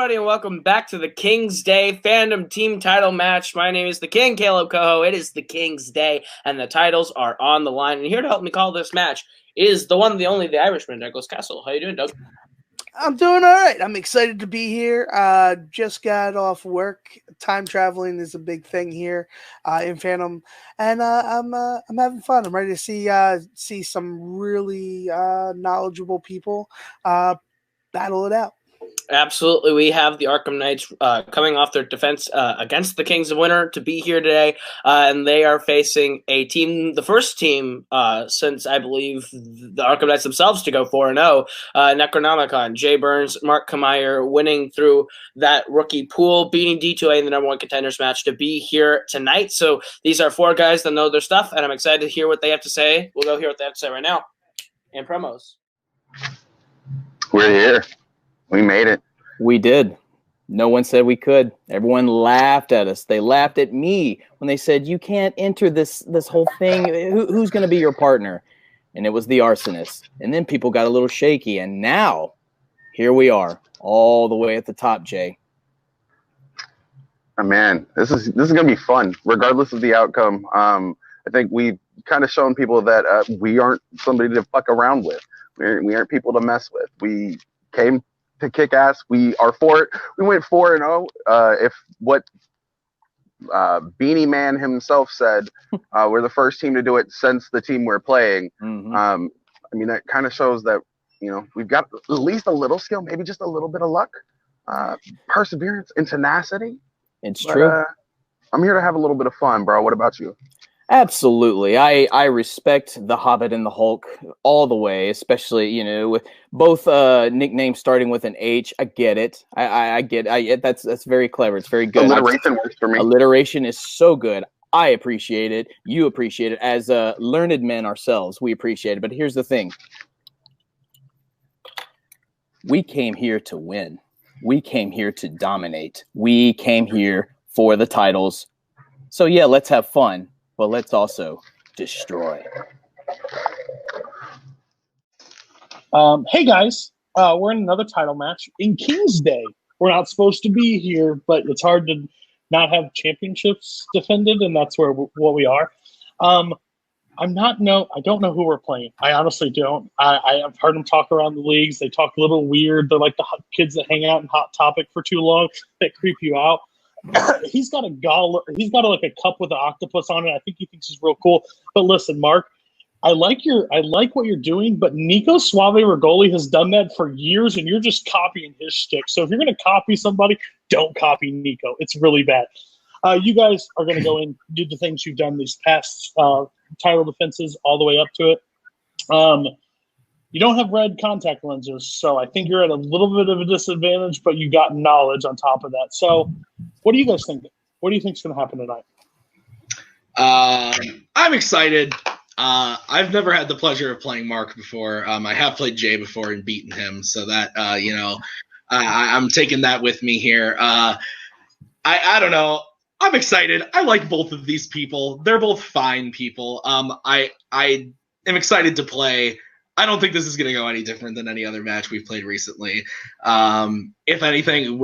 everybody, and welcome back to the King's Day Fandom Team title match. My name is the King, Caleb Coho. It is the King's Day, and the titles are on the line. And here to help me call this match is the one, the only, the Irishman, Douglas Castle. How you doing, Doug? I'm doing all right. I'm excited to be here. Just got off work. Time traveling is a big thing here in Fandom, and I'm having fun. I'm ready to see some really knowledgeable people battle it out. Absolutely. We have the Arkham Knights coming off their defense against the Kings of Winter to be here today, and they are facing a team, the first team since, I believe, the Arkham Knights themselves to go 4-0, Necronomicon. Jay Burnz, Mark Camire winning through that rookie pool, beating D2A in the number one contenders match to be here tonight. So these are four guys that know their stuff, and I'm excited to hear what they have to say. We'll go hear what they have to say right now. And promos. We're here. We made it. We did. No one said we could. Everyone laughed at us. They laughed at me when they said, you can't enter this whole thing. Who's going to be your partner? And it was the arsonist. And then people got a little shaky. And now, here we are, all the way at the top, Jay. Oh, man, this is going to be fun, regardless of the outcome. I think we've kind of shown people that we aren't somebody to fuck around with. We aren't people to mess with. We came to kick ass. We are for it. We went 4-0. If what Beanie Man himself said, we're the first team to do it since the team we're playing. Mm-hmm. I mean, that kind of shows that, you know, we've got at least a little skill, maybe just a little bit of luck, perseverance, and tenacity. It's true. I'm here to have a little bit of fun, bro. What about you? Absolutely. I respect the Hobbit and the Hulk all the way, especially, you know, with both nicknames starting with an H. I get it. I get it. That's very clever. It's very good. Alliteration works for me. Alliteration is so good. I appreciate it. You appreciate it. As learned men ourselves, we appreciate it. But here's the thing. We came here to win. We came here to dominate. We came here for the titles. So, yeah, let's have fun. But let's also destroy. Hey guys, we're in another title match in King's Day. We're not supposed to be here, but it's hard to not have championships defended, and that's what we are. I don't know who we're playing. I honestly don't. I've heard them talk around the leagues. They talk a little weird. They're like the kids that hang out in Hot Topic for too long that creep you out. He's got like a cup with an octopus on it. I think he thinks he's real cool. But listen, Mark, I like what you're doing, but Nico Suave Regoli has done that for years, and you're just copying his shtick. So if you're gonna copy somebody, don't copy Nico. It's really bad. You guys are gonna go in, do the things you've done these past title defenses all the way up to it. You don't have red contact lenses, so I think you're at a little bit of a disadvantage, but you got knowledge on top of that. So what do you guys think? What do you think is going to happen tonight? I'm excited. I've never had the pleasure of playing Mark before. I have played Jay before and beaten him, so that, I'm taking that with me here. I don't know. I'm excited. I like both of these people. They're both fine people. I am excited to play. I don't think this is going to go any different than any other match we've played recently. If anything,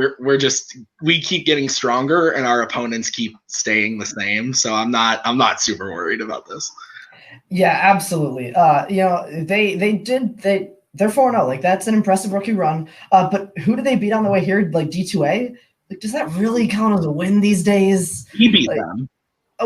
we keep getting stronger and our opponents keep staying the same. So I'm not super worried about this. Yeah, absolutely. They're 4-0. Like, that's an impressive rookie run. But who did they beat on the way here? Like D2A? Like, does that really count as a win these days? He beat them.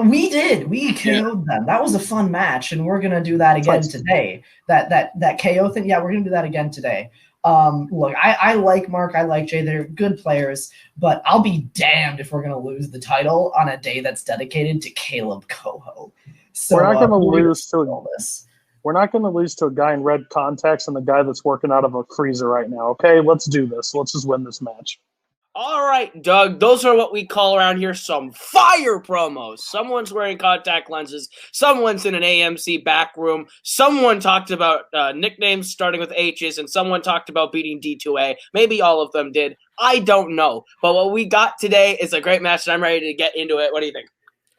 We did. We KO'd them. That was a fun match, and we're gonna do that again today. That KO thing, yeah, we're gonna do that again today. Look, I like Mark, I like Jay. They're good players, but I'll be damned if we're gonna lose the title on a day that's dedicated to Caleb Coho. So we're not gonna lose to all this. We're not gonna lose to a guy in red contacts and the guy that's working out of a freezer right now. Okay, let's do this. Let's just win this match. All right, Doug, those are what we call around here some fire promos. Someone's wearing contact lenses. Someone's in an AMC back room. Someone talked about nicknames starting with H's, and someone talked about beating D2A. Maybe all of them did. I don't know. But what we got today is a great match, and I'm ready to get into it. What do you think?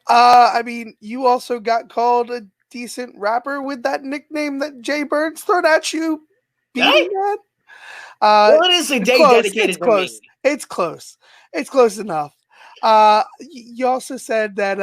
I mean, you also got called a decent rapper with that nickname that Jay Burnz thrown at you. Well, it is a day dedicated to me. It's close. It's close enough. You also said that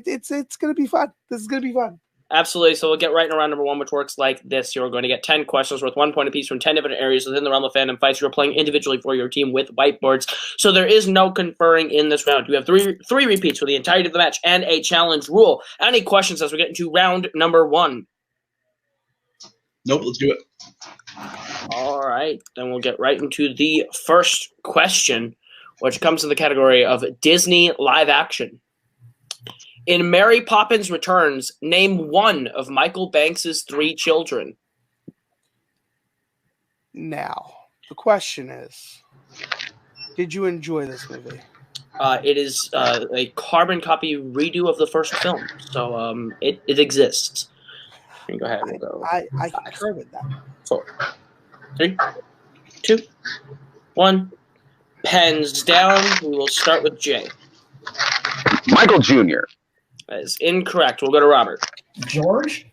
it's going to be fun. This is going to be fun. Absolutely. So we'll get right in round number one, which works like this. You're going to get 10 questions worth 1 point apiece from 10 different areas within the realm of fandom fights. You're playing individually for your team with whiteboards. So there is no conferring in this round. You have three repeats for the entirety of the match and a challenge rule. Any questions as we get into round number one? Nope, let's do it. All right. Then we'll get right into the first question, which comes in the category of Disney live action. In Mary Poppins Returns, name one of Michael Banks's 3 children. Now, the question is, did you enjoy this movie? It is a carbon copy redo of the first film, so it exists. You can go ahead and go. I concur with that. 4, 3, 2, 1. Pens down. We will start with Jay. Michael Jr. That is incorrect. We'll go to Robert. George?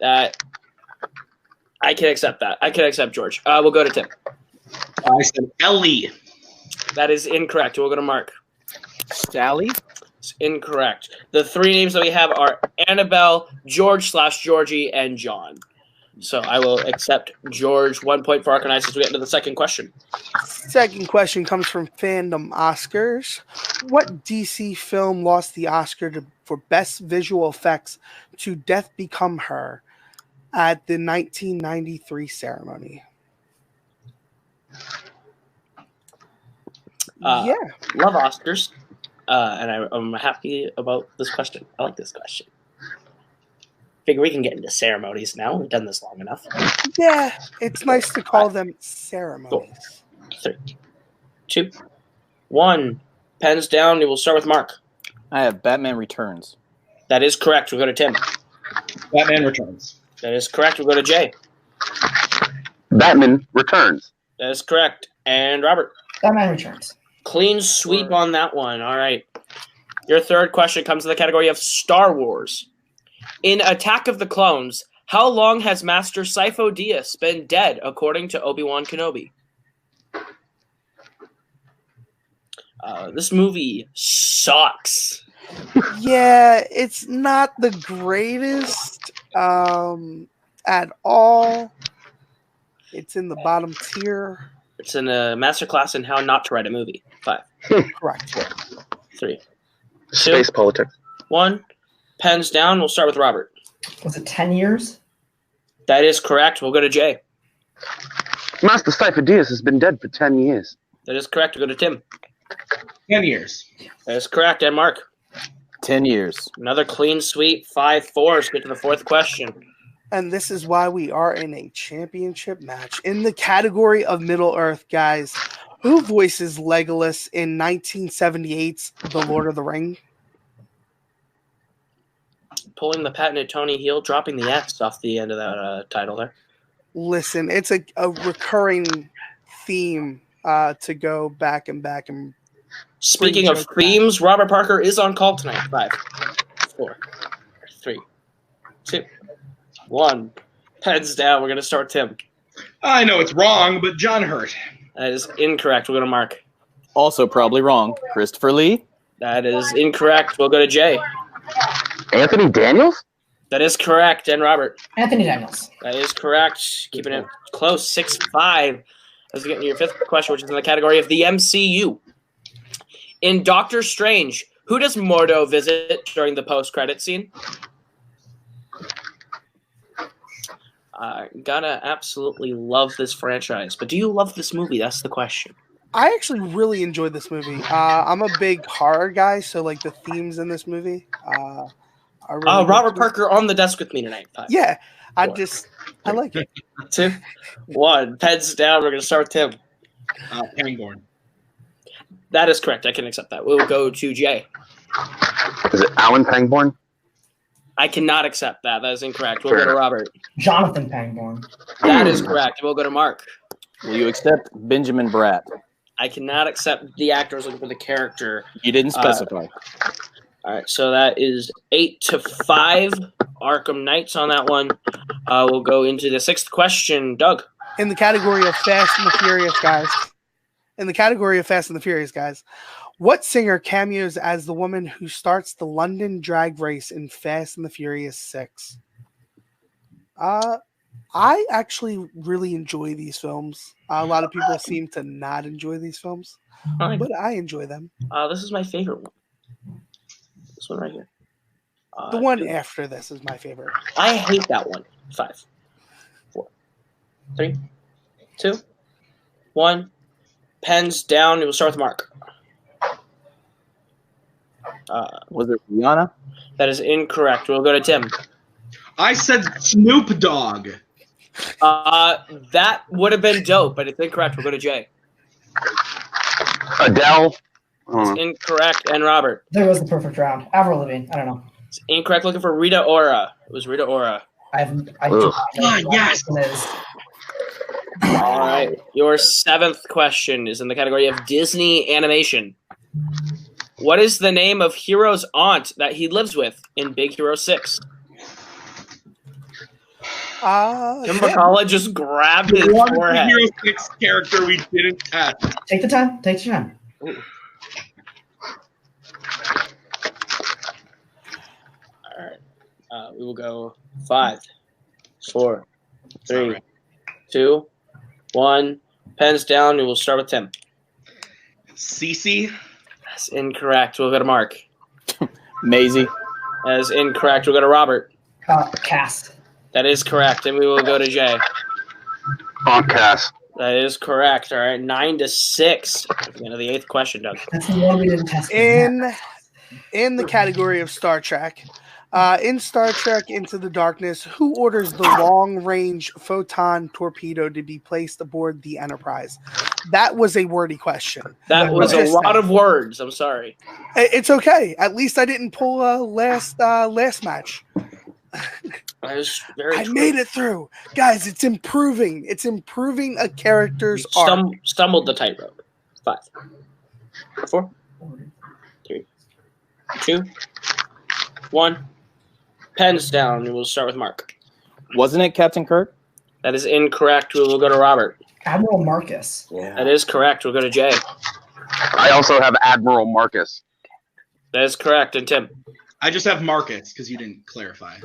I can accept that. I can accept George. We'll go to Tim. I said Ellie. That is incorrect. We'll go to Mark. Sally? It's incorrect. The 3 names that we have are Annabelle, George/Georgie, and John. So I will accept George. 1 point for Arkham Knights as we get into the second question. Second question comes from Fandom Oscars. What DC film lost the Oscar for Best Visual Effects to Death Become Her at the 1993 ceremony? Love Oscars, and I'm happy about this question. I like this question. Figure we can get into ceremonies now. We've done this long enough. Yeah, it's nice to call them ceremonies. 3, 2, 1. Pens down. We will start with Mark. I have Batman Returns. That is correct. We'll go to Tim. Batman Returns. That is correct. We'll go to Jay. Batman Returns. That is correct. And Robert. Batman Returns. Clean sweep on that one. All right. Your third question comes in the category of Star Wars. In Attack of the Clones, how long has Master Sifo Dyas been dead, according to Obi-Wan Kenobi? This movie sucks. Yeah, it's not the greatest at all. It's in the bottom tier. It's in a masterclass in how not to write a movie. 5, Correct. 3, 2, Space politics. 1. Pens down. We'll start with Robert. Was it 10 years? That is correct. We'll go to Jay. Master Sifo Dyas has been dead for 10 years. That is correct. We'll go to Tim. 10 years. That is correct. And Mark. 10 years. Another clean sweep. 5-4. Let's get to the fourth question. And this is why we are in a championship match. In the category of Middle Earth, guys, who voices Legolas in 1978's The Lord of the Ring? Pulling the patented Tony Heel, dropping the X off the end of that title there. Listen, it's a recurring theme to go back and back. And speaking of themes, Robert Parker is on call tonight. 5, 4, 3, 2, 1. Heads down. We're going to start Tim. I know it's wrong, but John Hurt. That is incorrect. We'll go to Mark. Also probably wrong. Christopher Lee. That is incorrect. We'll go to Jay. Anthony Daniels? That is correct. And Robert. Anthony Daniels. That is correct. Keeping it close. 6-5. As we get into your fifth question, which is in the category of the MCU. In Doctor Strange, who does Mordo visit during the post-credit scene? Gotta absolutely love this franchise. But do you love this movie? That's the question. I actually really enjoyed this movie. I'm a big horror guy, so like the themes in this movie. Robert Parker on the desk with me tonight. 5, Yeah, 4, I like it. 2, 1. Heads down. We're going to start with Tim. Pangborn. That is correct. I can accept that. We'll go to Jay. Is it Alan Pangborn? I cannot accept that. That is incorrect. We'll go to Robert. Jonathan Pangborn. That is correct. We'll go to Mark. Will you accept Benjamin Bratt? I cannot accept the actors looking for the character. You didn't specify. All right, so that is 8-5. Arkham Knights on that one. We'll go into the sixth question. Doug. In the category of Fast and the Furious, guys, In the category of Fast and the Furious, guys, what singer cameos as the woman who starts the London drag race in Fast and the Furious 6? I actually really enjoy these films. A lot of people seem to not enjoy these films, but I enjoy them. This is my favorite one. This one right here. The one after this is my favorite. I hate that one. 5, 4, 3, 2, 1. Pens down. We will start with Mark. Was it Rihanna? That is incorrect. We'll go to Tim. I said Snoop Dogg. That would have been dope, but it's incorrect. We'll go to Jay. Adele. It's incorrect. And Robert. There was the perfect round. Avril Lavigne. I don't know. It's incorrect. Looking for Rita Ora. It was Rita Ora. Yes. All right. Your 7th question is in the category of Disney animation. What is the name of Hero's aunt that he lives with in Big Hero 6? Tim Brzakala just grabbed his forehead. Hero 6 character we didn't test. Take the time. Take your time. Ooh. All right. We will go 5, 4, 3, 2, 1. Pens down. We will start with Tim. Cece. That's incorrect. We'll go to Mark. Maisie. That is incorrect. We'll go to Robert. Cass. That is correct. And we will go to Jay. Cass. That is correct. All right. 9-6. The end of the 8th question, Doug. That's the one we didn't test. In the category of Star Trek, in Star Trek Into the Darkness, who orders the long-range photon torpedo to be placed aboard the Enterprise? That was a wordy question. That was a lot of words. I'm sorry. It's okay. At least I didn't pull last match. That was very I true. made it through. Guys, it's improving. It's improving a character's arc. Stumbled the tightrope. 5, 4, 3, 2, 1. Pens down. We'll start with Mark. Wasn't it Captain Kirk? That is incorrect. We will go to Robert. Admiral Marcus. Yeah. That is correct. We'll go to Jay. I also have Admiral Marcus. That is correct. And Tim. I just have Marcus because you didn't clarify.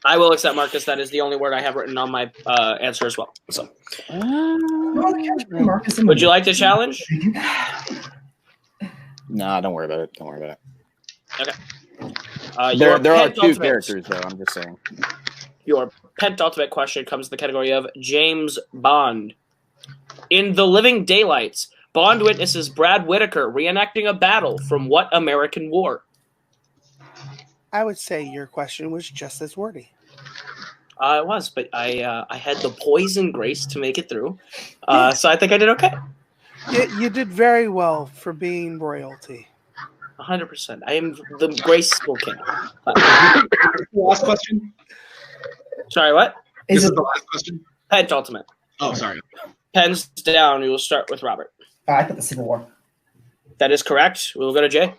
I will accept Marcus. That is the only word I have written on my answer as well. So, Marcus would you like to challenge? Nah, don't worry about it. Don't worry about it. Okay. There are 2 characters, though. I'm just saying. Your penultimate question comes in the category of James Bond. In The Living Daylights, Bond witnesses Brad Whitaker reenacting a battle from what American war? I would say your question was just as wordy. It was, but I had the poise and grace to make it through. So I think I did okay. You did very well for being royalty. 100%. I am the graceful king. Last question? Sorry, what? This is the last question? Penultimate. Oh, sorry. Pens down. We will start with Robert. I put the Civil War. That is correct. We will go to Jay.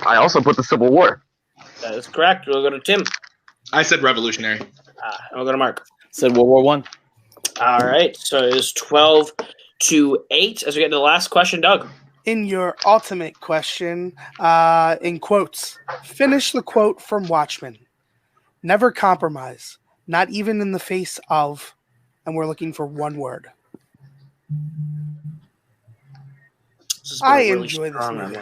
I also put the Civil War. That is correct. We'll go to Tim. I said Revolutionary. And we'll go to Mark. Said World War I. All right. So it is 12-8. As we get to the last question, Doug. In your ultimate question, in quotes, finish the quote from Watchmen. Never compromise, not even in the face of, and we're looking for one word. I enjoy this movie.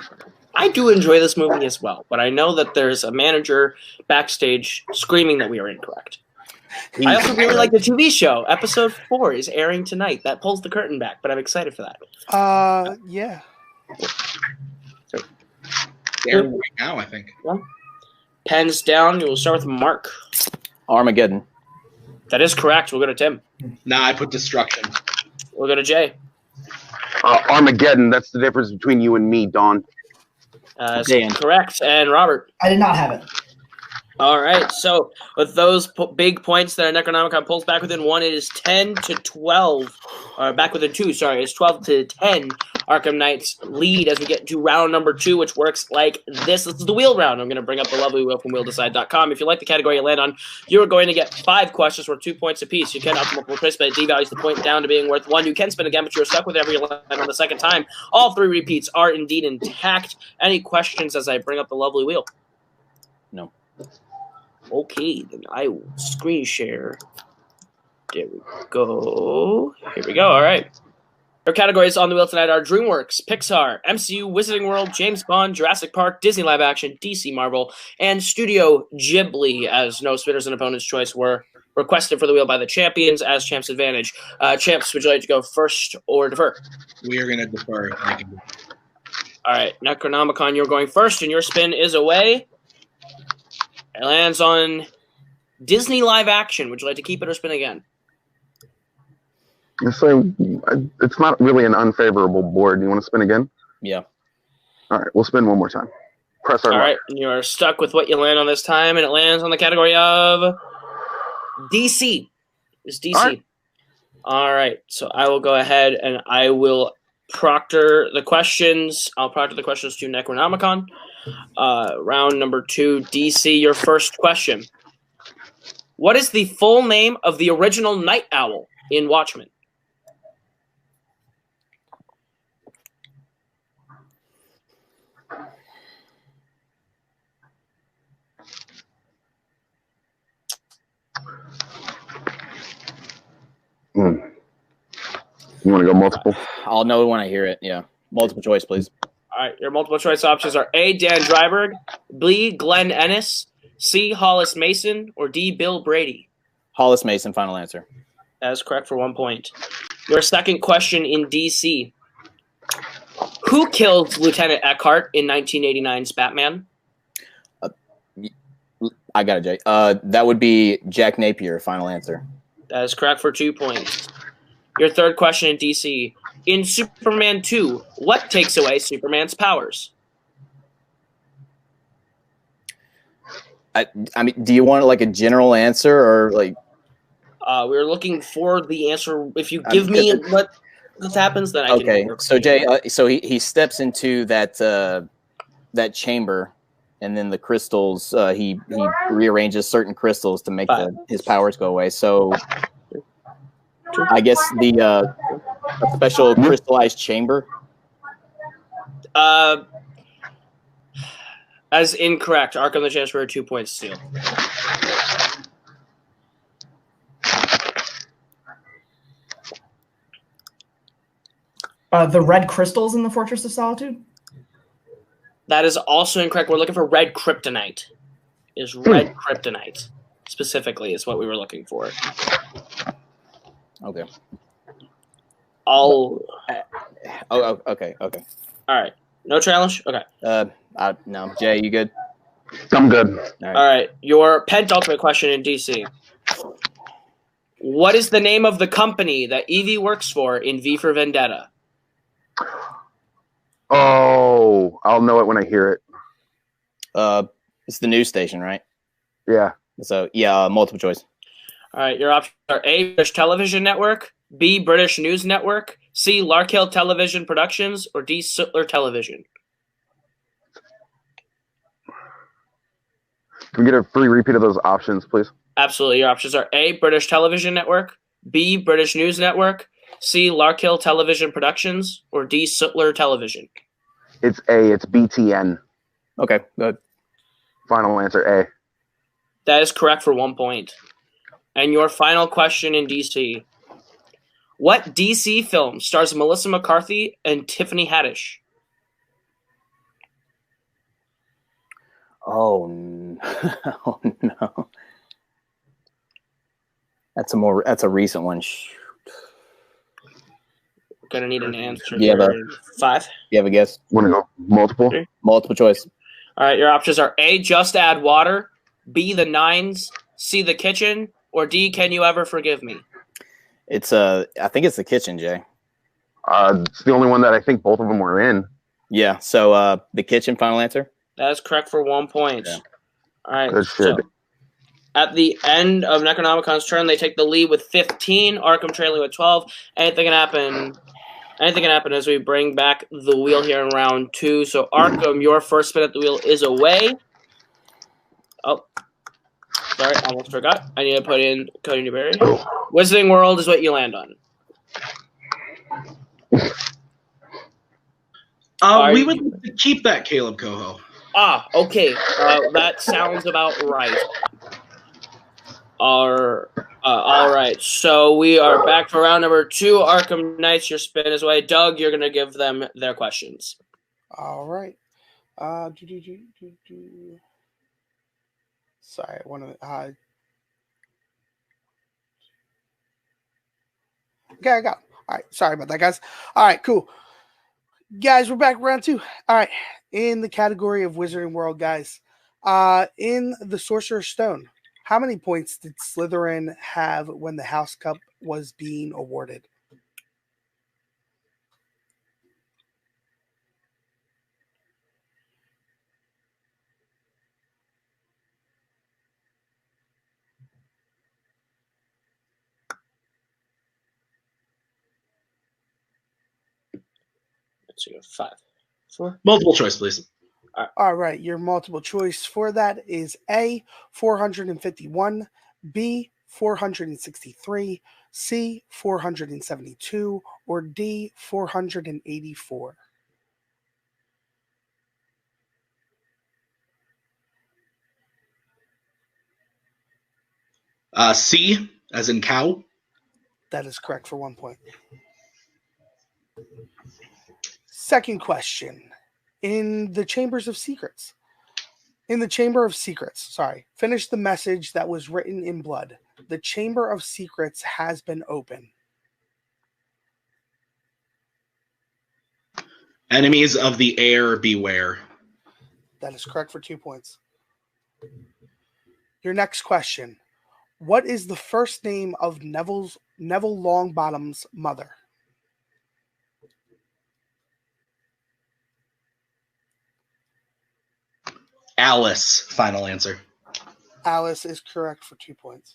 I do enjoy this movie as well, but I know that there's a manager backstage screaming that we are incorrect. I also really like the TV show. Episode 4 is airing tonight. That pulls the curtain back, but I'm excited for that. Yeah. Airing right now, I think. Pens down. We will start with Mark. Armageddon. That is correct. We'll go to Tim. Nah, I put Destruction. We'll go to Jay. Armageddon. That's the difference between you and me, Don. Correct. And Robert. I did not have it. All right, so with those big points that Necronomicon pulls back within 1, it is 10 to 12. Or back within 2, sorry. It's 12 to 10. Arkham Knights lead as we get to round number 2, which works like this. This is the wheel round. I'm going to bring up the lovely wheel from wheeldecide.com. If you like the category you land on, you are going to get 5 questions worth 2 points apiece. You can opt for multiple choice, but it devalues the point down to being worth 1. You can spin again, but you're stuck with every land on the second time. All 3 repeats are indeed intact. Any questions as I bring up the lovely wheel? No. Okay, then I will screen share. There we go. Here we go. All right. Our categories on the wheel tonight are DreamWorks, Pixar, MCU, Wizarding World, James Bond, Jurassic Park, Disney Live Action, DC Marvel, and Studio Ghibli, as no spinners and opponent's choice were requested for the wheel by the champions as Champs Advantage. Champs, would you like to go first or defer? We are going to defer. All right. Necronomicon, you're going first, and your spin is away. It lands on Disney Live Action. Would you like to keep it or spin again? So it's not really an unfavorable board. You want to spin again? Yeah. All right, we'll spin one more time. Press our All luck. right, you're stuck with what you land on this time, and it lands on the category of DC. It's DC. All right, so I will go ahead and I will proctor the questions. I'll proctor the questions to Necronomicon. Round number 2, DC, your first question. What is the full name of the original Night Owl in Watchmen? You want to go multiple? I'll know when I hear it. Yeah. Multiple choice, please. All right, your multiple choice options are A, Dan Dryberg, B, Glenn Ennis, C, Hollis Mason, or D, Bill Brady. Hollis Mason, final answer. That is correct for 1 point. Your second question in DC. Who killed Lieutenant Eckhart in 1989's Batman? I got it, Jay. That would be Jack Napier, final answer. That is correct for 2 points. Your third question in DC. In Superman 2, what takes away Superman's powers? I mean, do you want like a general answer or like? We're looking for the answer. If you give me what happens, then I can. Okay, so Jay, so he steps into that that chamber, and then the crystals. He rearranges certain crystals to make his powers go away. So I guess the special crystallized chamber. As incorrect. Arkham the Champs for a 2 point steal. The red crystals in the Fortress of Solitude? That is also incorrect. We're looking for red kryptonite. Is red kryptonite specifically is what we were looking for. Okay. Okay. All right. No challenge? Okay. No. Jay, you good? I'm good. All right. Your penultimate question in DC. What is the name of the company that Evie works for in V for Vendetta? Oh, I'll know it when I hear it. It's the news station, right? Yeah. So, yeah, multiple choice. All right. Your options are A, British Television Network, B, British News Network, C, Larkhill Television Productions, or D, Sutler Television. Can we get a free repeat of those options, please? Absolutely. Your options are A, British Television Network, B, British News Network, C, Larkhill Television Productions, or D, Sutler Television. It's A. It's BTN. Okay, good. Final answer, A. That is correct for 1 point. And your final question in DC. What DC film stars Melissa McCarthy and Tiffany Haddish? Oh, oh no. That's a recent one. Shoot. We're gonna need an answer. Yeah, for 5. You have a guess? Want to go multiple? 3. Multiple choice. All right, your options are A, Just Add Water, B, The Nines, C, The Kitchen, or D, Can You Ever Forgive Me? It's I think it's The Kitchen, Jay. It's the only one that I think both of them were in. Yeah, so The Kitchen, final answer? That is correct for 1 point. Yeah. All right. Good shit. So at the end of Necronomicon's turn, they take the lead with 15. Arkham trailing with 12. Anything can happen. Anything can happen as we bring back the wheel here in round 2. So Arkham, your first spin at the wheel is away. Oh, sorry, almost forgot. I need to put in Cody Newberry. Wizarding World is what you land on. We would like to keep that, Caleb Coho. Ah, okay. That sounds about right. All right. So we are back for round number 2. Arkham Knights, your spin is away. Doug, you're going to give them their questions. All right. Sorry, one of the. Okay, I got it. All right. Sorry about that, guys. All right, cool. Guys, we're back round 2. All right. In the category of Wizarding World, guys, in the Sorcerer's Stone, how many points did Slytherin have when the House Cup was being awarded? Let's see, 5, 4. Multiple choice, please. All right, your multiple choice for that is A, 451, B, 463, C, 472, or D, 484. C, as in cow. That is correct for 1 point. Second question. In the Chamber of Secrets, finish the message that was written in blood. The Chamber of Secrets has been open. Enemies of the air, beware. That is correct for 2 points. Your next question. What is the first name of Neville Longbottom's mother? Alice, final answer. Alice is correct for 2 points.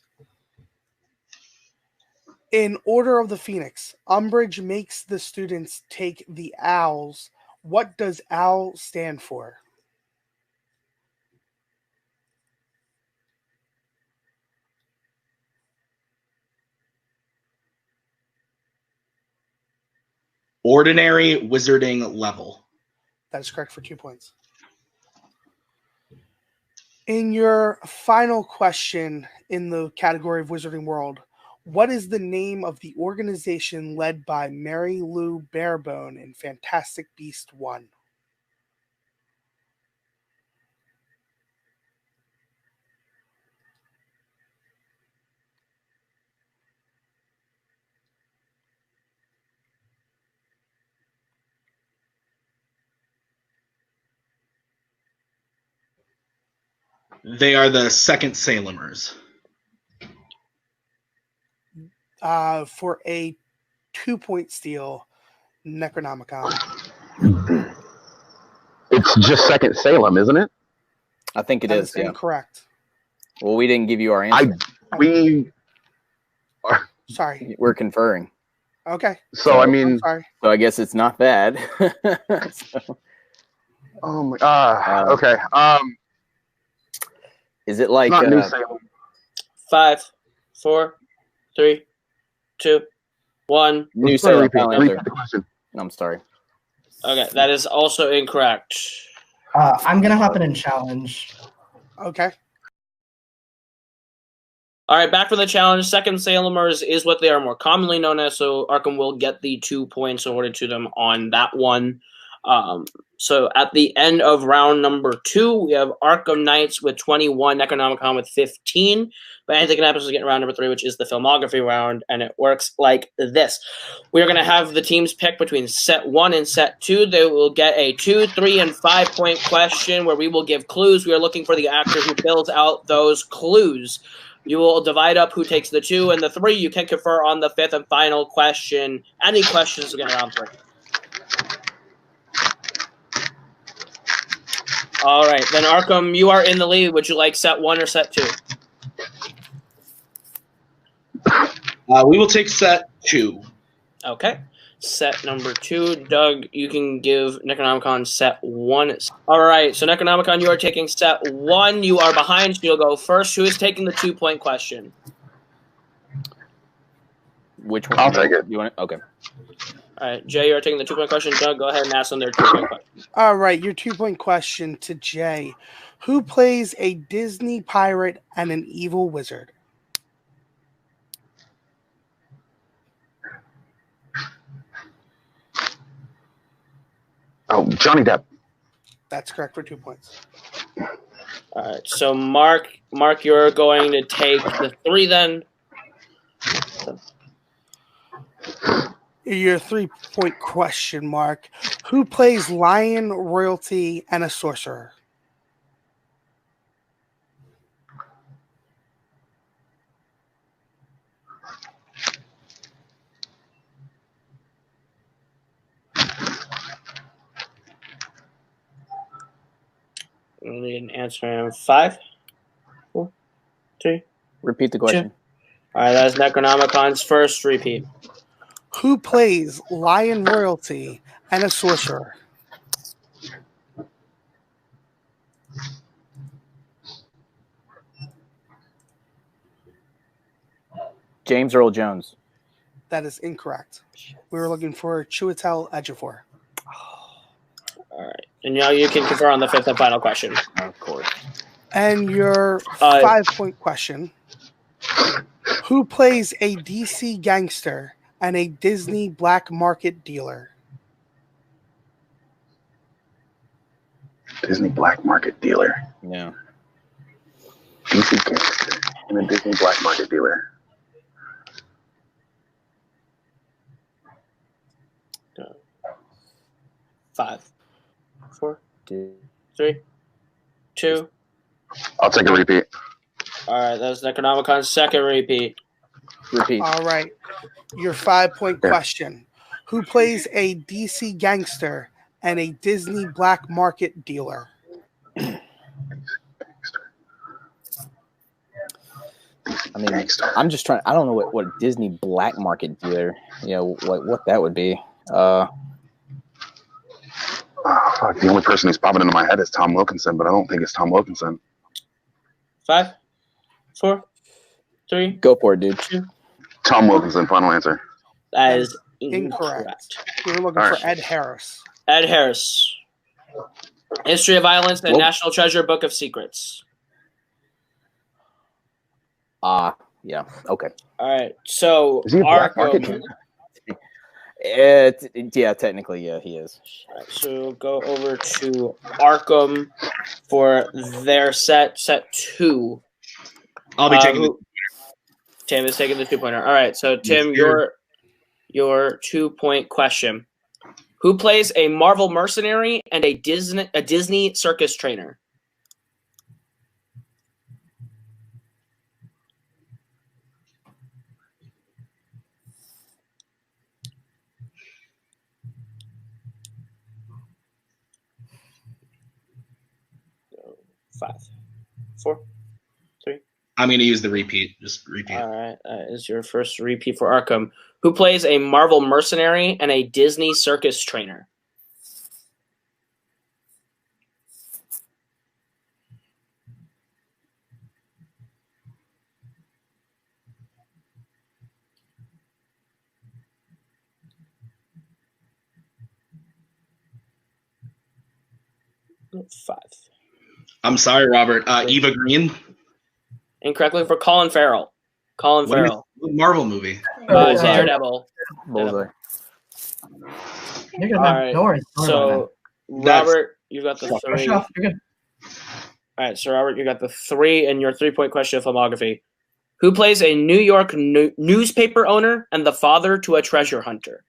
In Order of the Phoenix, Umbridge makes the students take the owls. What does OWL stand for? Ordinary wizarding level. That is correct for 2 points. In your final question in the category of Wizarding World, what is the name of the organization led by Mary Lou Barebone in Fantastic Beast 1? They are the second Salemers. For a 2-point steal, Necronomicon. It's just second Salem, isn't it? I think it is. Yeah. Incorrect. Well, we didn't give you our answer. Sorry. We're conferring. Okay. So I mean, sorry. So I guess it's not bad. So, oh my. Okay. Is it like not New Salem? 5, 4, 3, 2, 1. New Salem? Repeat the question. I'm sorry. Okay, that is also incorrect. I'm gonna hop in and challenge. Okay. All right, back for the challenge. Second Salemers is what they are more commonly known as, so Arkham will get the 2 points awarded to them on that one. So at the end of round number 2, we have Arkham Knights with 21, Necronomicon with 15. But anything can happen to get round number 3, which is the Filmography round, and it works like this. We are going to have the teams pick between set 1 and set 2. They will get a 2, 3, and 5-point question where we will give clues. We are looking for the actor who fills out those clues. You will divide up who takes the 2 and the 3. You can confer on the 5th and final question. Any questions to get round 3? All right, then Arkham, you are in the lead. Would you like set 1 or set 2? We will take set 2. Okay. Set number 2. Doug, you can give Necronomicon set 1. All right, so Necronomicon, you are taking set 1. You are behind, so you'll go first. Who is taking the 2-point question? Which one? I'll take it. You want it? Okay. All right, Jay, you are taking the 2-point question. Doug, go ahead and ask them their 2-point question. All right, your 2-point question to Jay. Who plays a Disney pirate and an evil wizard? Oh, Johnny Depp. That's correct for 2 points. All right, so Mark, you're going to take the 3 then. Your 3-point question, Mark. Who plays lion, royalty, and a sorcerer? We need an answer in 5, 4, 3. Repeat the question. All right, that's Necronomicon's first repeat. Who plays lion, royalty, and a sorcerer? James Earl Jones. That is incorrect. We were looking for Chiwetel Ejiofor. All right, and now you can confer on the 5th and final question. Of course. And your 5-point question. Who plays a DC gangster and a Disney black market dealer? Disney black market dealer. Yeah. DC gangster and a Disney black market dealer. Five, 4, 3, 2. I'll take a repeat. All right, that's Necronomicon's second repeat. Repeat. All right. Your 5-point question. Who plays a DC gangster and a Disney black market dealer? I mean, I'm just trying. I don't know what Disney black market dealer, what that would be. Fuck, the only person who's popping into my head is Tom Wilkinson, but I don't think it's Tom Wilkinson. 5, 4, 3. Go for it, dude. 2. Tom Wilkinson, final answer. That is Incorrect. incorrect. We were looking for Ed Harris. Ed Harris. History of Violence and National Treasure Book of Secrets. Yeah. Okay. All right, so Is he a black market Arkham. Yeah, technically, yeah, he is. All right, so we'll go over to Arkham for their set 2. I'll be taking Tim is taking the 2-pointer. All right, so Tim, your 2-point question. Who plays a Marvel mercenary and a Disney circus trainer? Five, 4, 3. I'm going to use the repeat. Just repeat. All right, that is your first repeat for Arkham. Who plays a Marvel mercenary and a Disney circus trainer? Five. I'm sorry, Robert. Eva Green. Incorrectly for Colin Farrell. Colin Farrell. Marvel movie. Daredevil. Bullseye. You're All right. So, Robert, you got the 3. You're good. All right, so Robert, you got the 3 and your 3-point question of filmography. Who plays a New York newspaper owner and the father to a treasure hunter?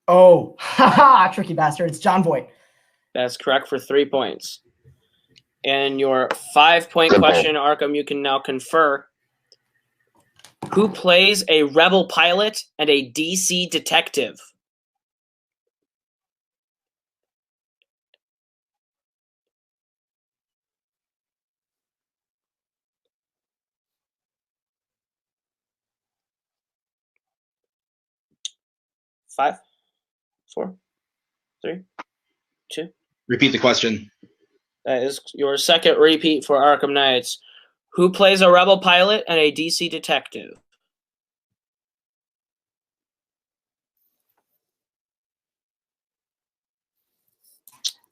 Oh, haha, tricky bastard. It's John Voight. That's correct for 3 points. And your 5-point question, Arkham, you can now confer. Who plays a rebel pilot and a DC detective? Five, 4, 3, 2. Repeat the question. That is your second repeat for Arkham Knights. Who plays a rebel pilot and a DC detective?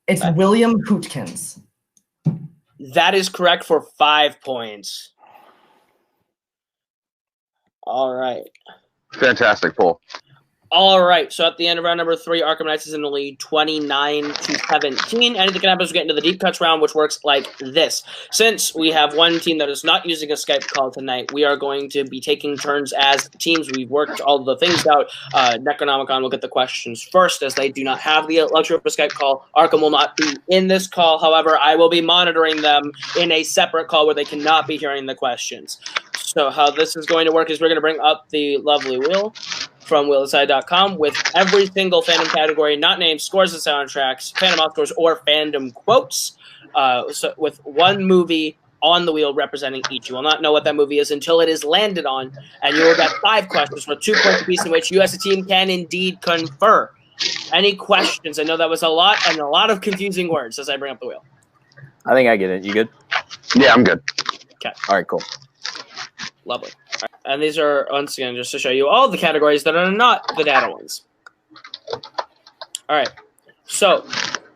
It's William Hootkins. That is correct for 5 points. All right. Fantastic pull. All right, so at the end of round number 3, Arkham Knights is in the lead 29-17. Anything can happen as we get into the deep cuts round, which works like this. Since we have one team that is not using a Skype call tonight, we are going to be taking turns as teams. We've worked all the things out. Necronomicon will get the questions first, as they do not have the luxury of a Skype call. Arkham will not be in this call. However, I will be monitoring them in a separate call where they cannot be hearing the questions. So how this is going to work is we're going to bring up the lovely wheel from wheeliside.com with every single fandom category not named, scores and soundtracks, fandom outscores, or fandom quotes, so with one movie on the wheel representing each. You will not know what that movie is until it is landed on, and you will get 5 questions with 2 points apiece in which you as a team can indeed confer. Any questions? I know that was a lot and a lot of confusing words as I bring up the wheel. I think I get it. You good? Yeah, I'm good. Okay. All right, cool. Lovely. All right. And these are, once again, just to show you all the categories that are not the data ones. All right. So,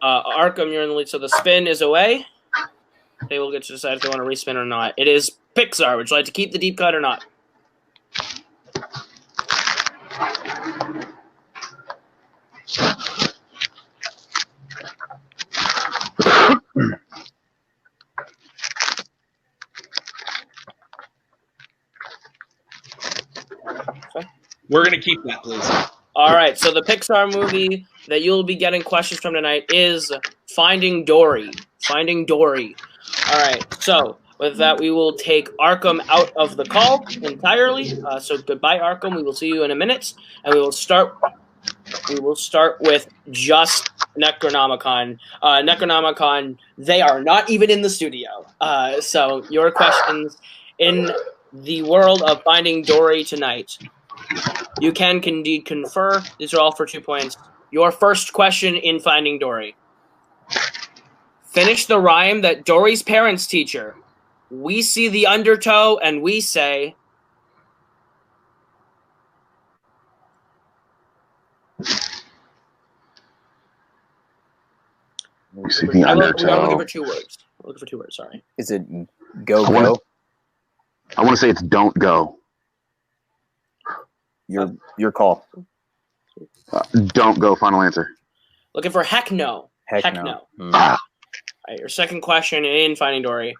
Arkham, you're in the lead. So the spin is away. They will get to decide if they want to respin or not. It is Pixar. Would you like to keep the deep cut or not? We're going to keep that, please. All right, so the Pixar movie that you'll be getting questions from tonight is Finding Dory. Finding Dory. All right, so with that, we will take Arkham out of the call entirely. So goodbye, Arkham. We will see you in a minute, and we will start with just Necronomicon. Necronomicon, they are not even in the studio. So your questions in the world of Finding Dory tonight. You can indeed confer. These are all for 2 points. Your first question in Finding Dory. Finish the rhyme that Dory's parents teach her. We see the undertow and we say... We see the undertow. I'm looking for 2 words. I'm looking for 2 words, sorry. Is it go? I want to say it's don't go. Your call. Don't go. Final answer. Looking for heck no. Heck no. All right, your second question in Finding Dory.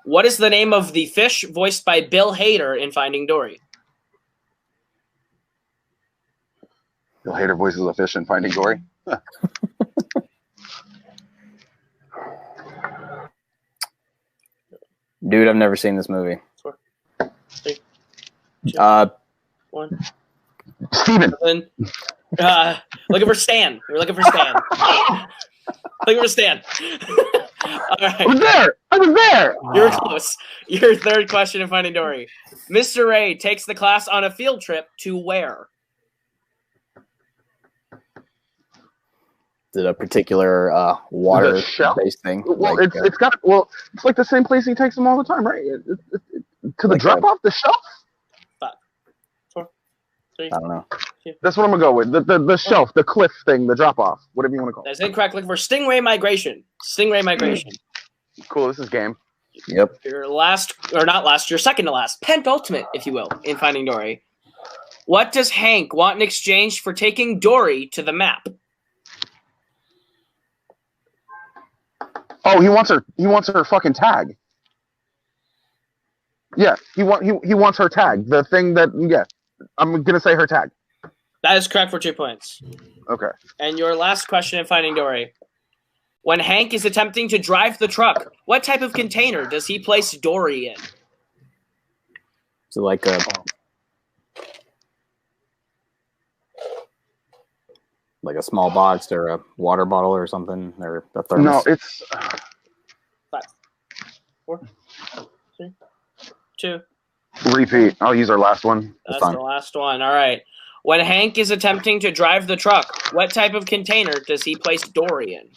What is the name of the fish voiced by Bill Hader in Finding Dory? Bill Hader voices a fish in Finding Dory. Dude, I've never seen this movie. 4, 3, 2, 1. Steven. Looking for Stan. We're looking for Stan. Looking for Stan. All right. I was there. You're close. Your third question in Finding Dory. Mr. Ray takes the class on a field trip to where? Is it a particular water-based thing? Well, like, it's like the same place he takes them all the time, right? To the drop off the shelf. 5, 4, 3. I don't know. 2. That's what I'm gonna go with. The shelf, the cliff thing, the drop off, whatever you want to call it. That's incorrect. Looking for Stingray Migration. Stingray Migration. Cool. This is game. Yep. Your last, or not last, your second to last, penultimate, if you will, in Finding Dory. What does Hank want in exchange for taking Dory to the map? Oh, he wants her fucking tag. Yeah, he wants her tag. The thing that I'm gonna say her tag. That is correct for 2 points. Okay. And your last question in Finding Dory. When Hank is attempting to drive the truck, what type of container does he place Dory in? So like a small box or a water bottle or something, or a thermos? No, it's 5, 4, 3, 2. repeat. I'll use our last one. That's the last one. All right. When Hank is attempting to drive the truck, what type of container does he place Dory in?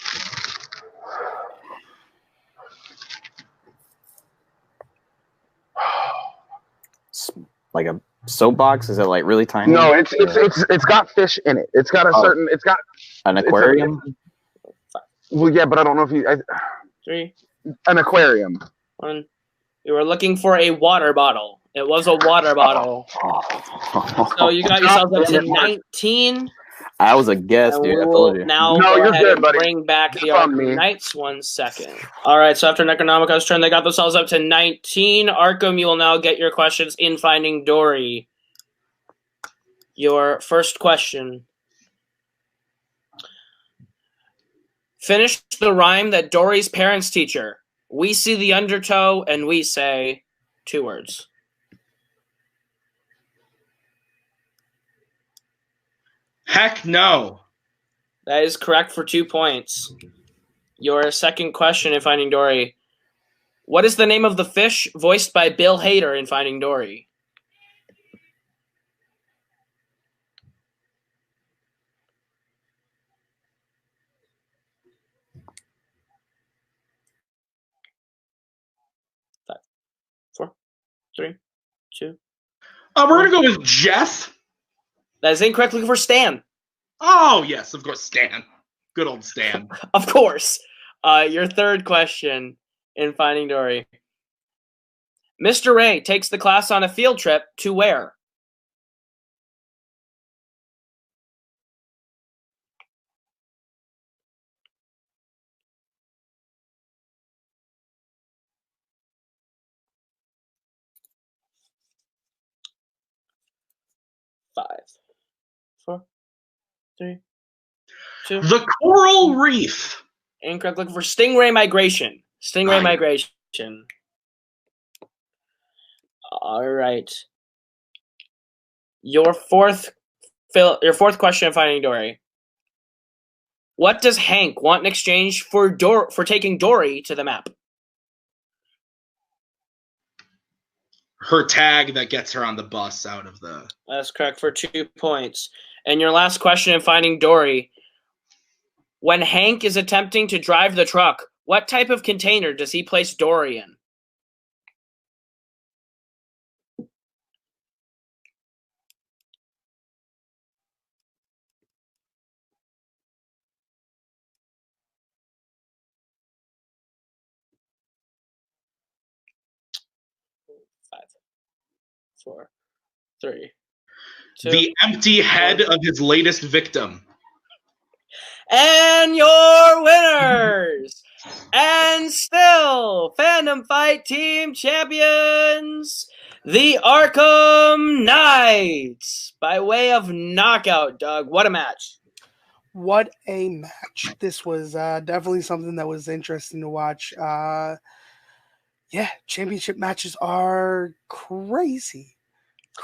Like a soap box? Is it like really tiny? No, it's got fish in it. It's got a certain. It's got an aquarium. Well, yeah, but I don't know if you. 3. An aquarium. 1. You were looking for a water bottle. It was a water bottle. So you got yourself up to 19. I was a guess, dude. I told you. Now no, go you're ahead good, and buddy. bring back the Just on Arkham me. Knights 1 second. All right, so after Necronomicon's turn, they got themselves up to 19. Arkham, you will now get your questions in Finding Dory. Your first question. Finish the rhyme that Dory's parents teach her. We see the undertow and we say 2 words. Heck no. That is correct for 2 points. Your second question in Finding Dory. What is the name of the fish voiced by Bill Hader in Finding Dory? Five, 4, 3, 2. We're going to go with Jeff. That is incorrect. Looking for Stan. Oh, yes, of course, Stan. Good old Stan. Of course. Your third question in Finding Dory. Mr. Ray takes the class on a field trip to where? Five, 4, 3, 2. The Coral Reef. Incorrect. Looking for Stingray Migration. Stingray Migration. All right. Your fourth question in Finding Dory. What does Hank want in exchange for taking Dory to the map? Her tag that gets her on the bus out of the... That's correct for 2 points. And your last question in Finding Dory. When Hank is attempting to drive the truck, what type of container does he place Dory in? Five, 4, 3, 2. The empty head of his latest victim. And your winners, and still Fandom Fight Team champions, the Arkham Knights, by way of knockout. Doug, what a match! What a match! This was definitely something that was interesting to watch. Yeah, championship matches are crazy.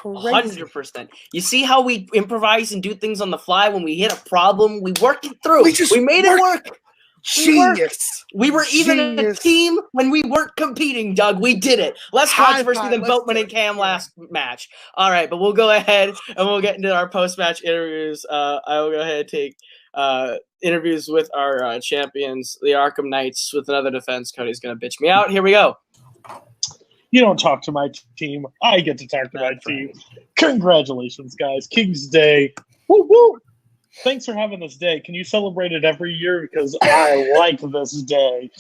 100%. You see how we improvise and do things on the fly when we hit a problem? We work it through. We made it work. Genius. We were even a team when we weren't competing, Doug. We did it. Less controversy than Boatman and Cam last match. All right, but we'll go ahead and we'll get into our post-match interviews. I will go ahead and take interviews with our champions, the Arkham Knights, with another defense. Cody's going to bitch me out. Here we go. You don't talk to my team. I get to talk to my team. Congratulations, guys. King's Day. Woo woo. Thanks for having this day. Can you celebrate it every year? Because I like this day.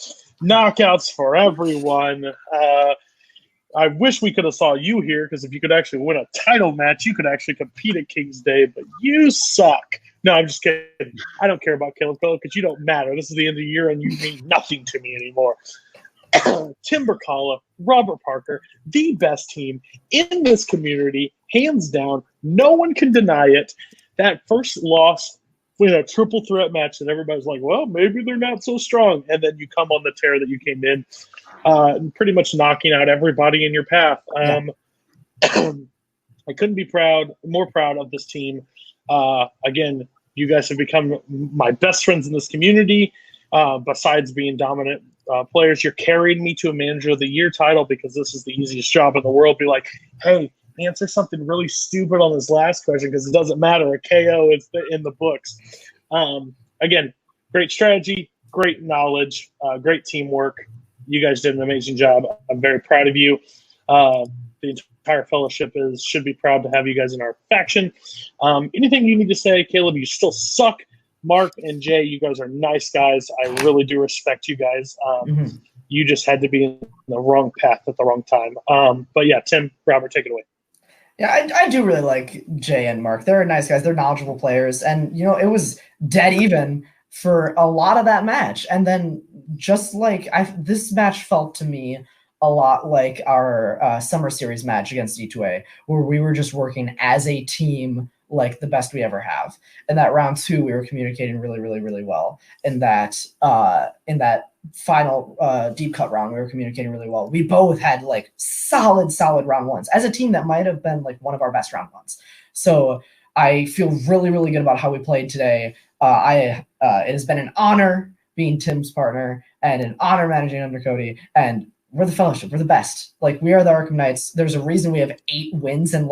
Knockouts for everyone. I wish we could have saw you here, because if you could actually win a title match, you could actually compete at King's Day, but you suck. No, I'm just kidding. I don't care about Caleb Pillow because you don't matter. This is the end of the year, and you mean nothing to me anymore. Tim Brzakala, Robert Parker, the best team in this community, hands down. No one can deny it. That first loss we had a triple threat match that everybody's like, well, maybe they're not so strong. And then you come on the tear that you came in, pretty much knocking out everybody in your path. I couldn't be more proud of this team. Again, you guys have become my best friends in this community. Besides being dominant players, you're carrying me to a Manager of the Year title because this is the easiest job in the world. Be like, hey, answer something really stupid on this last question because it doesn't matter. A KO is in the books. Again, great strategy, great knowledge, great teamwork. You guys did an amazing job. I'm very proud of you. The entire fellowship should be proud to have you guys in our faction. Anything you need to say, Caleb? You still suck. Mark and Jay, you guys are nice guys. I really do respect you guys. You just had to be in the wrong path at the wrong time. But yeah, Tim, Robert, take it away. Yeah, I do really like Jay and Mark. They're nice guys. They're knowledgeable players. And, it was dead even for a lot of that match. And then just like this match felt to me a lot like our Summer Series match against D2A, where we were just working as a team like the best we ever have. In that round 2, we were communicating really, really, really well. In that final deep cut round, we were communicating really well. We both had like solid round 1s as a team that might have been like one of our best round 1s. So I feel really, really good about how we played today. It has been an honor being Tim's partner and an honor managing under Cody. And we're the Fellowship. We're the best. Like, we are the Arkham Knights. There's a reason we have 8 wins and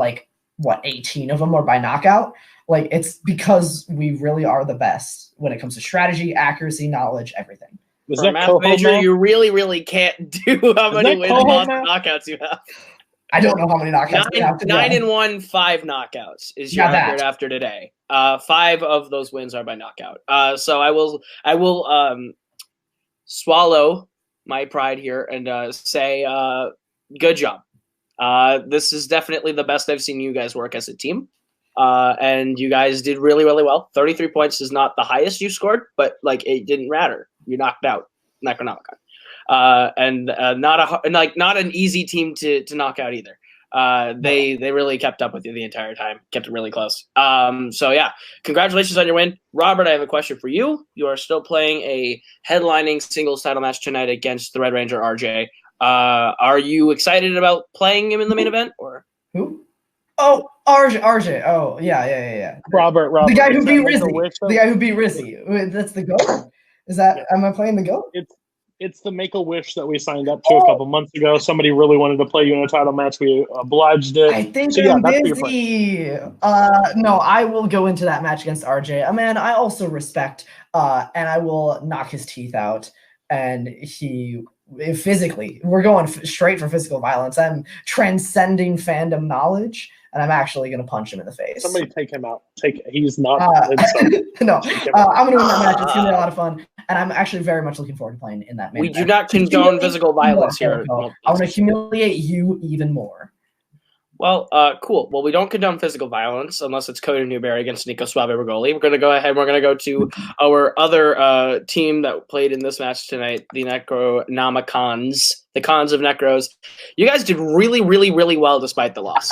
18 of them are by knockout. Like, it's because we really are the best when it comes to strategy, accuracy, knowledge, everything. Was that math major? You really, really can't do how many wins and knockouts you have. I don't know how many knockouts we have. 9-1, 5 knockouts is your record after today. 5 of those wins are by knockout. So I will swallow my pride here and say good job. This is definitely the best I've seen you guys work as a team. And you guys did really, really well. 33 points is not the highest you scored, but it didn't matter. You knocked out Necronomicon. And not an easy team to knock out either. They really kept up with you the entire time, kept it really close. So yeah, congratulations on your win. Robert, I have a question for you. You are still playing a headlining singles title match tonight against the Red Ranger RJ. Are you excited about playing him in the main event or who? Oh, RJ. Oh, yeah. Robert. The guy who beat Rizzy. That's the GOAT? Is that, am I playing the GOAT? It's the Make-A-Wish that we signed up to a couple months ago. Somebody really wanted to play you in a title match. We obliged it. I think I'm busy. No, I will go into that match against RJ. A man I also respect, and I will knock his teeth out. And physically, we're going straight for physical violence. I'm transcending fandom knowledge, and I'm actually going to punch him in the face. Somebody take him out. He's not. No, I'm going to win that match. It's going to be a lot of fun, and I'm actually very much looking forward to playing in that match. We do not condone physical violence here. I want to humiliate you even more. Well, cool. Well, we don't condone physical violence unless it's Cody Newberry against Nico Suave Bergoli. We're going to go ahead. We're going to go to our other team that played in this match tonight, the Necronomicons, the Cons of Necros. You guys did really, really, really well despite the loss.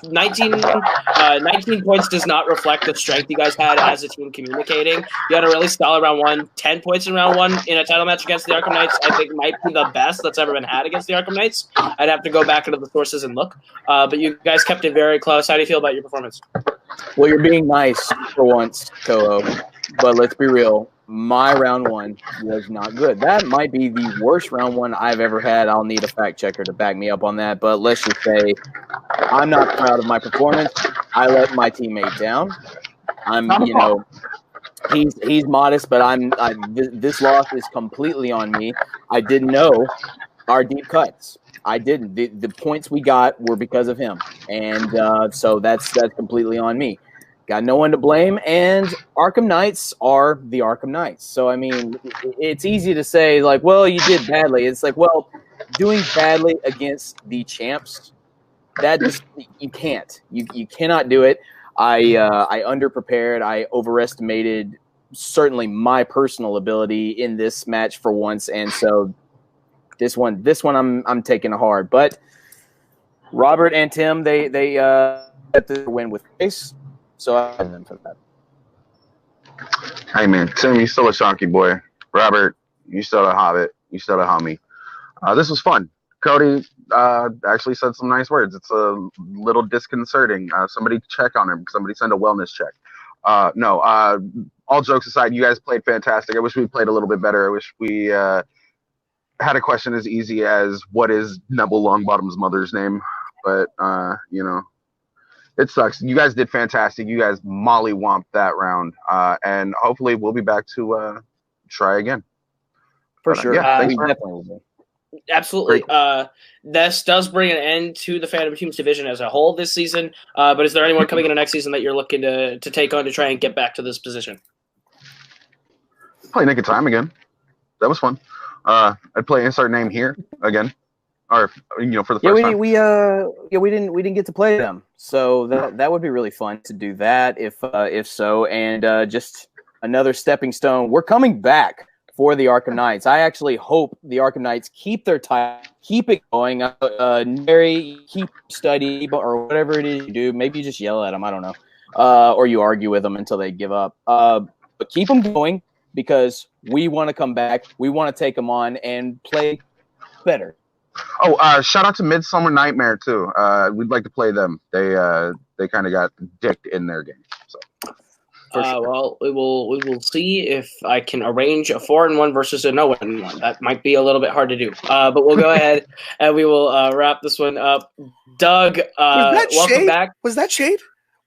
19 points does not reflect the strength you guys had as a team communicating. You had a really solid round 1. 10 points in round 1 in a title match against the Arkham Knights, I think might be the best that's ever been had against the Arkham Knights. I'd have to go back into the sources and look. But you guys kept it very close. How do you feel about your performance? Well, you're being nice for once, Toho. But let's be real. My round 1 was not good. That might be the worst round 1 I've ever had. I'll need a fact checker to back me up on that. But let's just say I'm not proud of my performance. I let my teammate down. He's modest, but this loss is completely on me. I didn't know our deep cuts. I didn't. The points we got were because of him, and so that's completely on me. Got no one to blame, and Arkham Knights are the Arkham Knights. So, I mean, it's easy to say, well, you did badly. It's well, doing badly against the champs, that just, you can't. You cannot do it. I underprepared. I overestimated certainly my personal ability in this match for once, and so this one I'm taking hard. But Robert and Tim, they got the win with grace. So I have them for that. Hey man, Tim, you still a chunky boy. Robert, you still a hobbit. You still a homie. This was fun. Cody actually said some nice words. It's a little disconcerting. Somebody check on him. Somebody send a wellness check. No, all jokes aside, you guys played fantastic. I wish we played a little bit better. I wish we had a question as easy as what is Neville Longbottom's mother's name. But, you know, it sucks. You guys did fantastic. You guys mollywomped that round. And hopefully we'll be back to try again. For sure. Yeah, thanks we for definitely will. Absolutely. This does bring an end to the Fandom Teams division as a whole this season. But is there anyone coming into next season that you're looking to take on to try and get back to this position? Play Naked Time again. That was fun. I'd play Insert Name here again, or you know, for the first time. We didn't get to play them, so that would be really fun to do that if so. And just another stepping stone. We're coming back for the Arkham Knights. I actually hope the Arkham Knights keep their time, keep it going. Mary, keep study or whatever it is you do. Maybe you just yell at them. I don't know, or you argue with them until they give up. But keep them going because we want to come back. We want to take them on and play better. Oh, shout out to Midsummer Nightmare too. We'd like to play them. They kind of got dicked in their game. So. Sure. Well, we will see if I can arrange a 4-1 versus a no 1. That might be a little bit hard to do. But we'll go ahead and we will wrap this one up. Doug, welcome shade? back. Was that shade?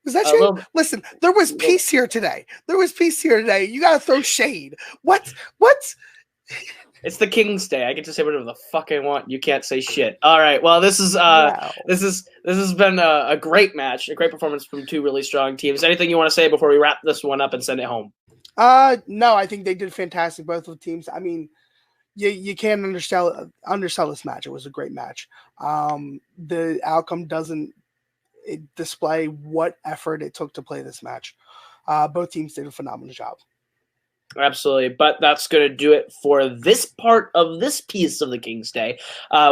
Was that shade? Listen, there was peace here today. You got to throw shade. What? It's the King's Day. I get to say whatever the fuck I want. You can't say shit. All right. Well, this has been a great match, a great performance from two really strong teams. Anything you want to say before we wrap this one up and send it home? No, I think they did fantastic, both of the teams. I mean, you can't undersell this match. It was a great match. The outcome doesn't display what effort it took to play this match. Both teams did a phenomenal job. Absolutely, but that's going to do it for this part of this piece of the King's Day.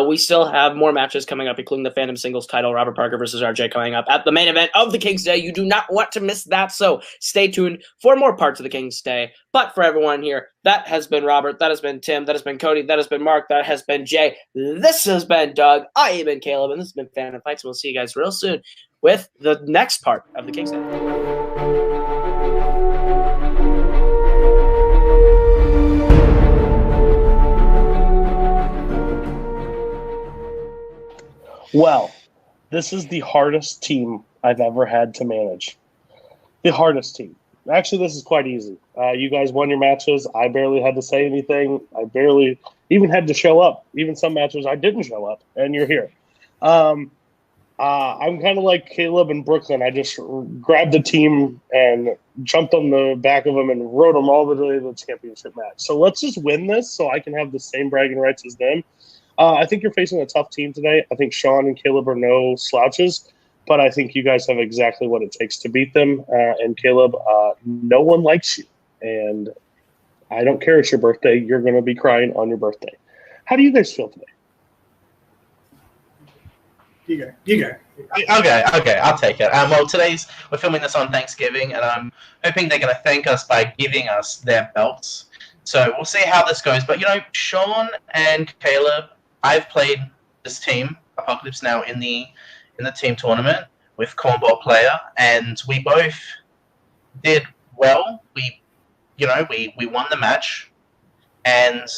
We still have more matches coming up, including the Fandom Singles title, Robert Parker versus RJ coming up at the main event of the King's Day. You do not want to miss that, so stay tuned for more parts of the King's Day. But for everyone here, that has been Robert, that has been Tim, that has been Cody, that has been Mark, that has been Jay, this has been Doug, I have been Caleb, and this has been Fandom Fights. We'll see you guys real soon with the next part of the King's Day. Well, this is the hardest team I've ever had to manage. The hardest team. Actually, this is quite easy. You guys won your matches. I barely had to say anything. I barely even had to show up. Even some matches I didn't show up, and you're here. I'm kind of like Caleb in Brooklyn. I just grabbed the team and jumped on the back of them and rode them all the way to the championship match. So let's just win this so I can have the same bragging rights as them. I think you're facing a tough team today. I think Sean and Caleb are no slouches, but I think you guys have exactly what it takes to beat them. And Caleb, no one likes you. And I don't care it's your birthday. You're going to be crying on your birthday. How do you guys feel today? You go. Okay, I'll take it. Well, we're filming this on Thanksgiving, and I'm hoping they're going to thank us by giving us their belts. So we'll see how this goes. But, Sean and Caleb, I've played this team, Apokolips Now, in the team tournament with Cornball Player, and we both did well. We won the match, and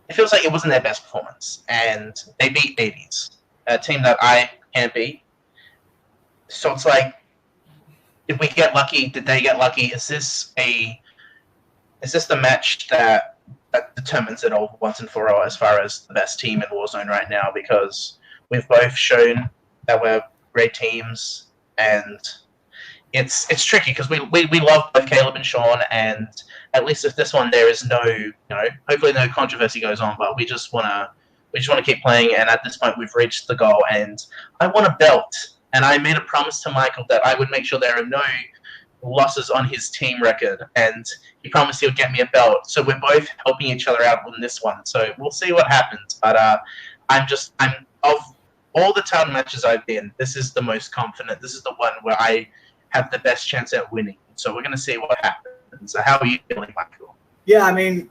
it feels like it wasn't their best performance. And they beat 80s, a team that I can't beat. So it's like, did we get lucky? Did they get lucky? Is this the match that determines it all once and for all as far as the best team in Warzone right now? Because we've both shown that we're great teams, and it's tricky because we love both Caleb and Sean, and at least if this one there is hopefully no controversy goes on, but we just want to keep playing, and at this point we've reached the goal, and I want a belt, and I made a promise to Michael that I would make sure there are no losses on his team record, and he promised he'll get me a belt. So we're both helping each other out on this one. So we'll see what happens. But I'm of all the town matches I've been, this is the most confident. This is the one where I have the best chance at winning. So we're going to see what happens. So how are you feeling, Michael? Yeah, I mean,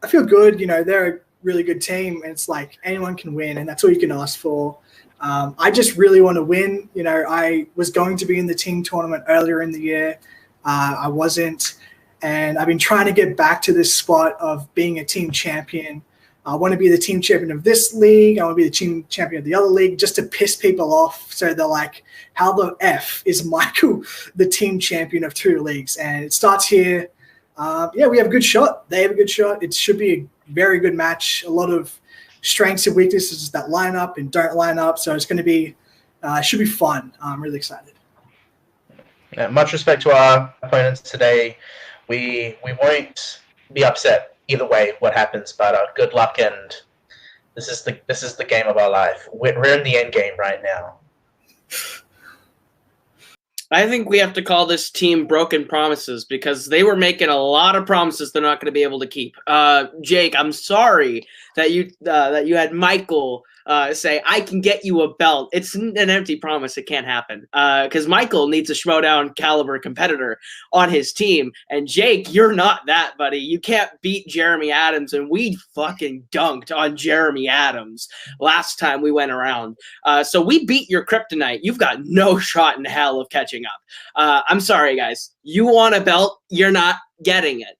I feel good. They're a really good team, and it's like anyone can win, and that's all you can ask for. I just really want to win. I was going to be in the team tournament earlier in the year. I wasn't, and I've been trying to get back to this spot of being a team champion. I want to be the team champion of this league. I want to be the team champion of the other league, just to piss people off. So they're like, how the F is Michael the team champion of 2 leagues? And it starts here. We have a good shot. They have a good shot. It should be a very good match. A lot of strengths and weaknesses that line up and don't line up. So it's going to be, should be fun. I'm really excited. Much respect to our opponents today. We won't be upset either way what happens, but good luck, and this is the game of our life. We're in the end game right now. I think we have to call this team Broken Promises because they were making a lot of promises they're not going to be able to keep. Jake, I'm sorry that you had Michael say, I can get you a belt. It's an empty promise. It can't happen because Michael needs a Schmodown caliber competitor on his team. And Jake, you're not that, buddy. You can't beat Jeremy Adams, and we fucking dunked on Jeremy Adams last time we went around. So we beat your kryptonite. You've got no shot in hell of catching up. I'm sorry, guys. You want a belt? You're not getting it.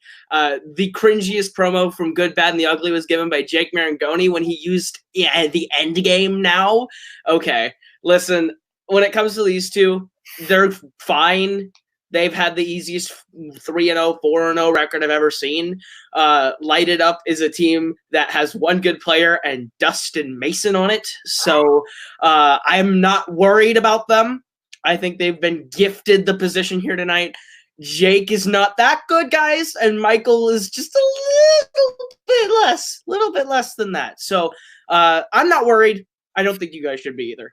The cringiest promo from Good, Bad, and the Ugly was given by Jake Maringoni when he used the end game now. Okay, listen, when it comes to these two, they're fine. They've had the easiest 3-0, 4-0 record I've ever seen. Light It Up is a team that has one good player and Dustin Mason on it. So I'm not worried about them. I think they've been gifted the position here tonight. Jake is not that good, guys, and Michael is just a little bit less than that. So I'm not worried. I don't think you guys should be either.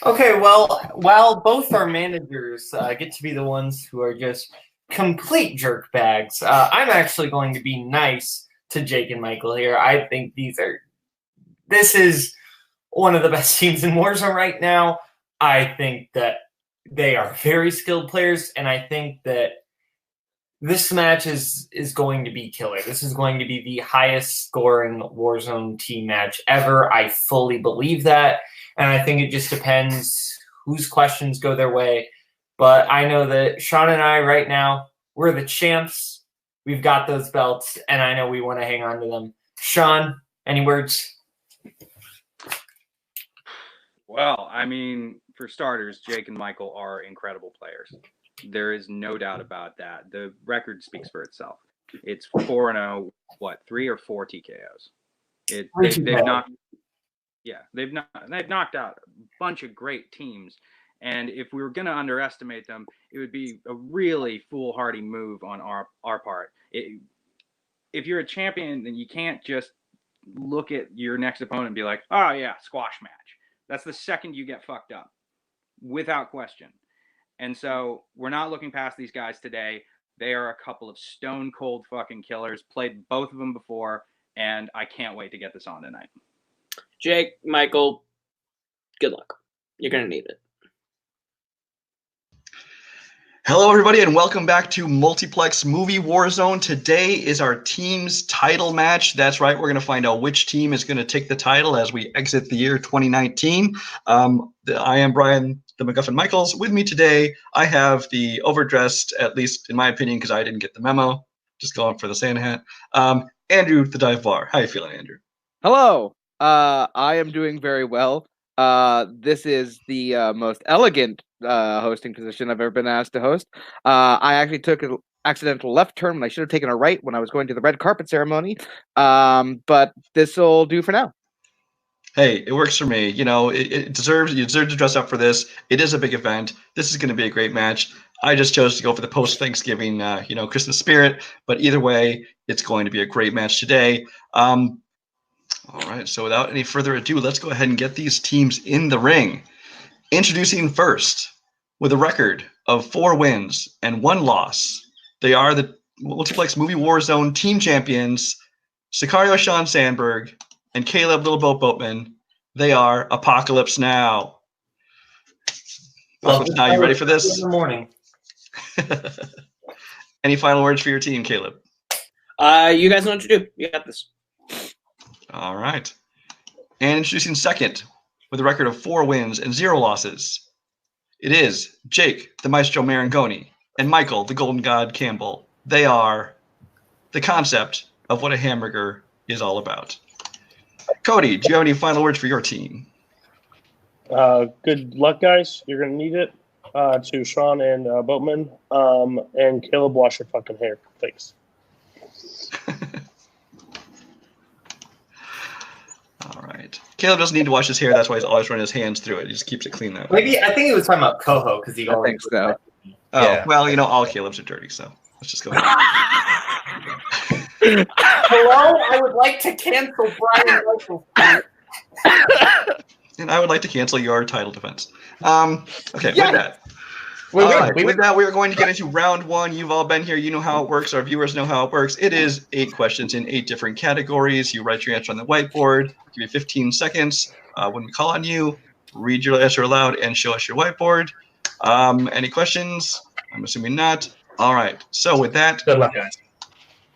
Okay, well, while both our managers get to be the ones who are just complete jerk bags, I'm actually going to be nice to Jake and Michael here. I think this is one of the best teams in Warzone right now. I think that they are very skilled players, and I think that this match is going to be killer. This is going to be the highest scoring Warzone team match ever. I fully believe that, and I think it just depends whose questions go their way. But I know that Sean and I right now, we're the champs. We've got those belts, and I know we want to hang on to them. Sean, any words? Well, I mean, for starters, Jake and Michael are incredible players. There is no doubt about that. The record speaks for itself. It's 4-0, 3 or 4 TKOs. They've knocked out a bunch of great teams. And if we were going to underestimate them, it would be a really foolhardy move on our part. If you're a champion, then you can't just look at your next opponent and be like, oh yeah, squash match. That's the second you get fucked up, without question. And so we're not looking past these guys today. They are a couple of stone cold fucking killers. Played both of them before, and I can't wait to get this on tonight. Jake, Michael, good luck. You're going to need it. Hello, everybody, and welcome back to Multiplex Movie Warzone. Today is our team's title match. That's right. We're going to find out which team is going to take the title as we exit the year 2019. I am Brian, the MacGuffin Michaels. With me today, I have the overdressed, at least in my opinion, because I didn't get the memo. Just going for the Santa hat. Andrew, the dive bar. How you feeling, Andrew? Hello. I am doing very well. This is the most elegant hosting position I've ever been asked to host. I actually took an accidental left turn when I should have taken a right when I was going to the red carpet ceremony. But this will do for now. Hey, it works for me. You know, you deserve to dress up for this. It is a big event. This is going to be a great match. I just chose to go for the post-Thanksgiving, Christmas spirit. But either way, it's going to be a great match today. All right, so without any further ado, let's go ahead and get these teams in the ring. Introducing first, with a record of 4 wins and 1 loss, they are the Multiplex Movie Warzone team champions, Sicario Sean Sandberg and Caleb Little Boat Boatman. They are Apokolips Now. Now, you ready for this? In the morning. Any final words for your team, Caleb? You guys know what to do. You got this. All right. And introducing second with a record of 4 wins and 0 losses, it is Jake, the Maestro Marangoni, and Michael, the Golden God Campbell. They are the concept of what a hamburger is all about. Cody, do you have any final words for your team? Good luck, guys. You're going to need it. To Sean and Boatman. And Caleb, wash your fucking hair. Thanks. All right. Caleb doesn't need to wash his hair. That's why he's always running his hands through it. He just keeps it clean that way. Maybe I think he was talking about Coho because he always think so. Oh, Yeah. well, you know, all Caleb's are dirty, so let's just go ahead. Hello, I would like to cancel Brian Michael. And I would like to cancel your title defense. Okay, Yeah. with that. We All win. right, We with win. that, we are going to get into round 1. You've all been here. You know how it works. Our viewers know how it works. It is 8 questions in 8 different categories. You write your answer on the whiteboard. Give you 15 seconds. When we call on you, read your answer aloud and show us your whiteboard. Any questions? I'm assuming not. All right. So with that, Good luck, guys.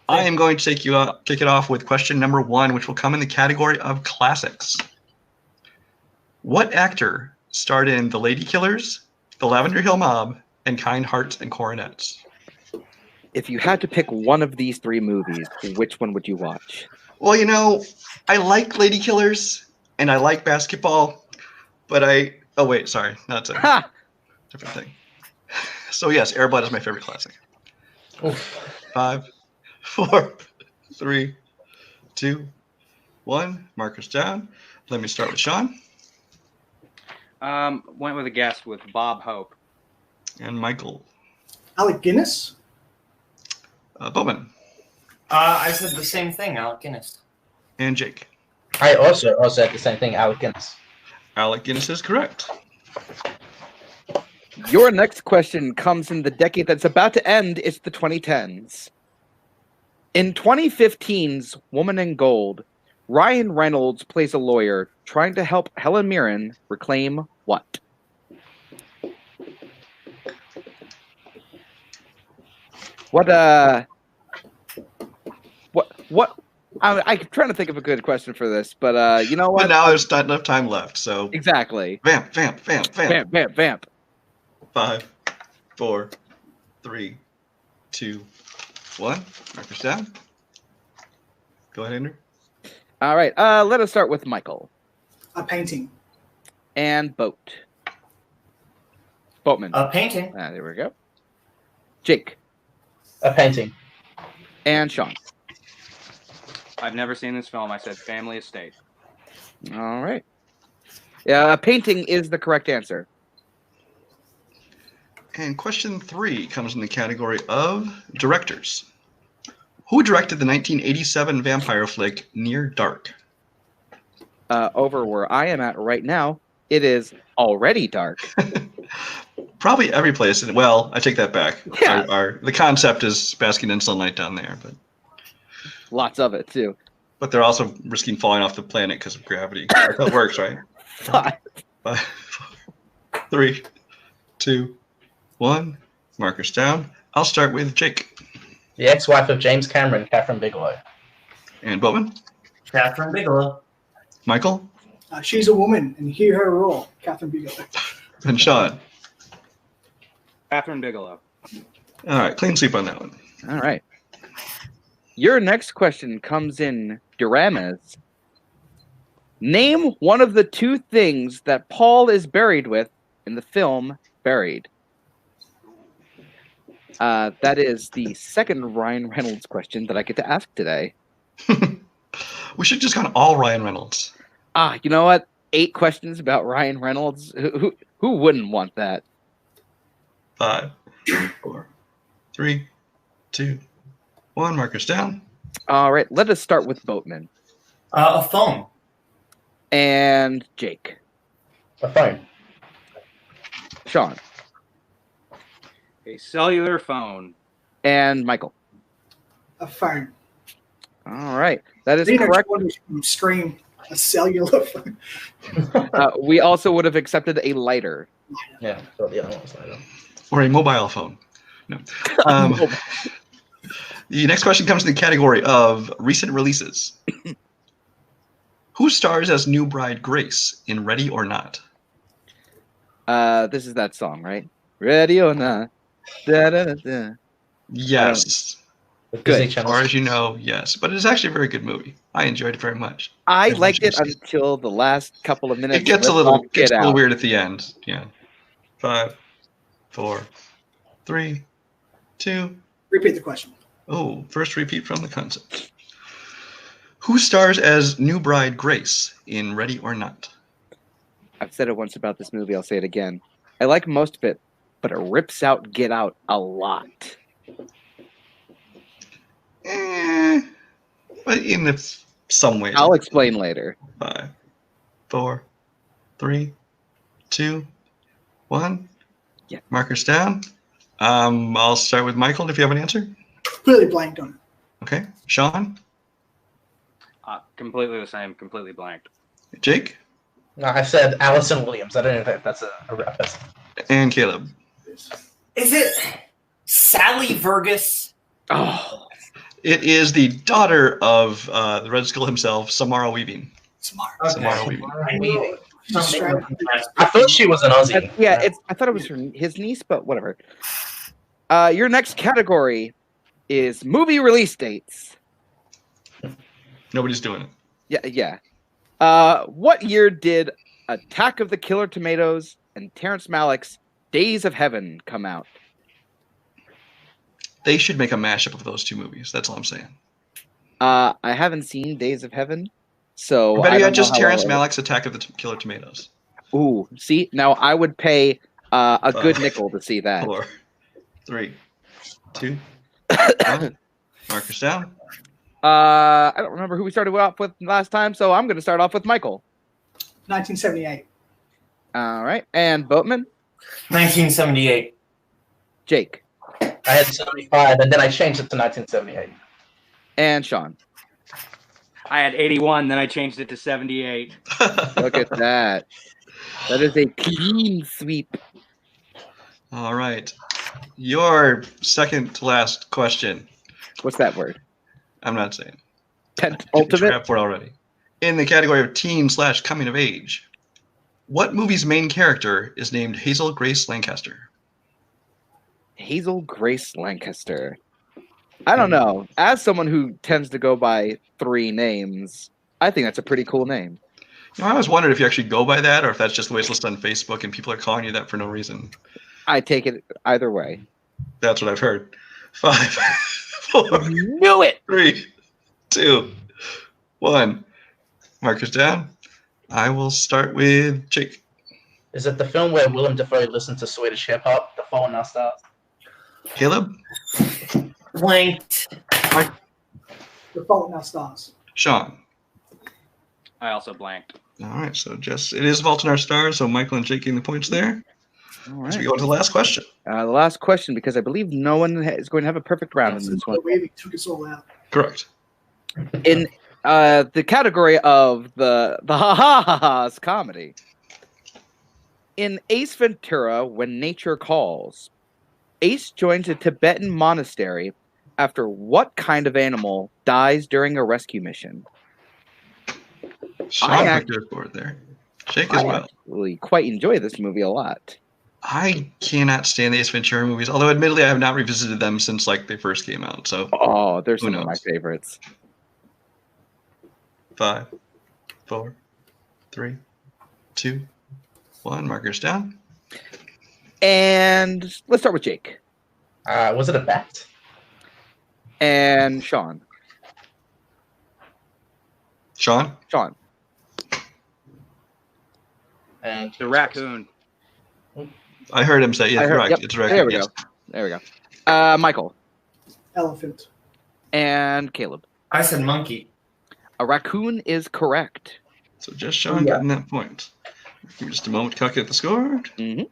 I am going to kick it off with question number 1, which will come in the category of classics. What actor starred in The Lady Killers, The Lavender Hill Mob, and Kind Hearts and Coronets? If you had to pick one of these 3 movies, which one would you watch? Well, you know, I like Lady Killers and I like basketball, but oh wait, sorry, that's a different thing. So yes, Airbud is my favorite classic. 5, 4, 3, 2, 1. Markers down. Let me start with Sean. Went with a guess with Bob Hope. And Michael. Alec Guinness? Bowman. I said the same thing, Alec Guinness. And Jake. I also said the same thing, Alec Guinness. Alec Guinness is correct. Your next question comes in the decade that's about to end. It's the 2010s. In 2015's Woman in Gold, Ryan Reynolds plays a lawyer trying to help Helen Mirren reclaim what? I'm trying to think of a good question for this, but you know what? But now there's not enough time left, so. Exactly. Vamp. Vamp. 5, 4, 3, 2, 1. Markers down. Go ahead, Andrew. All right. Let us start with Michael. A painting. And Boatman. A painting. There we go. Jake. A painting. And Sean. I've never seen this film. I said Family Estate. All right. Yeah, a painting is the correct answer. And question 3 comes in the category of directors. Who directed the 1987 vampire flick Near Dark? Over where I am at right now, it is already dark. Probably every place. Well, I take that back. Yeah. The concept is basking in sunlight down there, but Lots of it, too. But they're also risking falling off the planet because of gravity. That works, right? 5, 3, 2, 1. Markers down. I'll start with Jake. The ex-wife of James Cameron, Catherine Bigelow. And Boatman. Catherine Bigelow. Michael. She's a woman, and hear her roar. Catherine Bigelow. And Sean. Catherine Bigelow. All right, clean sweep on that one. All right. Your next question comes in Duramas. Name one of the 2 things that Paul is buried with in the film Buried. That is the second Ryan Reynolds question that I get to ask today. We should just gone all Ryan Reynolds. You know what? 8 questions about Ryan Reynolds. Who wouldn't want that? 5, 4, 3, 2, 1. Markers down. All right. Let us start with Boatman. A phone. And Jake. A phone. Sean. A cellular phone. And Michael. A phone. All right. That is You know, correct. Scream. A cellular phone. We also would have accepted a lighter. Yeah, so the other one's later. Or a mobile phone. No. The next question comes in the category of recent releases. Who stars as new bride Grace in Ready or Not? This is that song, right? Ready or not? Da, da, da, da. Yes. Good. As far as you know, yes. But it's actually a very good movie. I enjoyed it very much. I liked it until the last couple of minutes. It gets a little weird at the end. Yeah. 5, 4, 3, 2. Repeat the question. Oh, first repeat from the concept. Who stars as new bride Grace in Ready or Not? I've said it once about this movie. I'll say it again. I like most of it, but it rips out Get Out a lot. But in some ways. I'll explain later. 5, 4, 3, 2, 1. Yeah. Markers down. I'll start with Michael if you have an answer. Completely blanked on it. Okay. Sean? Completely the same. Completely blanked. Jake? No, I said Allison Williams. I don't know if that's a reference. And Caleb? Is it Sally Vergus? Oh. It is the daughter of the Red Skull himself, Samara Weaving. Samara Weaving. I thought she was an Aussie. I thought it was his niece, but whatever. Your next category is movie release dates. Nobody's doing it. Yeah. What year did Attack of the Killer Tomatoes and Terrence Malick's Days of Heaven come out? They should make a mashup of those two movies. That's all I'm saying. I haven't seen Days of Heaven, so better I yet, don't know just how Terrence well Malick's Attack of the Killer Tomatoes. Ooh, see, now I would pay a good nickel to see that. 4, 3, 2, 1. Markers down. I don't remember who we started off with last time, so I'm going to start off with Michael. 1978. All right, and Boatman. 1978. Jake. I had 75, and then I changed it to 1978. And Sean. I had 81, then I changed it to 78. Look at that. That is a clean sweep. All right. Your second to last question. What's that word? I'm not saying. Ultimate? For already. In the category of teen/coming of age, what movie's main character is named Hazel Grace Lancaster? Hazel Grace Lancaster. I don't know. As someone who tends to go by 3 names, I think that's a pretty cool name. You know, I always wondered if you actually go by that or if that's just the way it's listed on Facebook and people are calling you that for no reason. I take it either way. That's what I've heard. 5, 4, knew it. 3, 2, 1. Markers down. I will start with Jake. Is it the film where Willem Dafoe listened to Swedish hip hop, The Fault in Our Stars? Caleb? Blanked. The Fault in Our Stars. Sean? I also blanked. All right, so it is Fault in Our Stars, so Michael and Jake getting the points there. All right. So we go to the last question. The last question, because I believe no one is going to have a perfect round in this one. Waving took us all out. Correct. In the category of the ha-ha-ha-has comedy, in Ace Ventura, When Nature Calls, Ace joins a Tibetan monastery after what kind of animal dies during a rescue mission? Sean put your board there. Jake as well. Actually quite enjoy this movie a lot. I cannot stand the Ace Ventura movies, although admittedly I have not revisited them since they first came out. So they're some of my favorites. 5, 4, 3, 2, 1. Markers down. And let's start with Jake. Was it a bat? And Sean. Sean? And the raccoon. I heard him say, correct. Yep. It's a raccoon. There we go. Michael. Elephant. And Caleb. I said monkey. A raccoon is correct. So just Sean getting that point. Give me just a moment to calculate the score. Mm-hmm.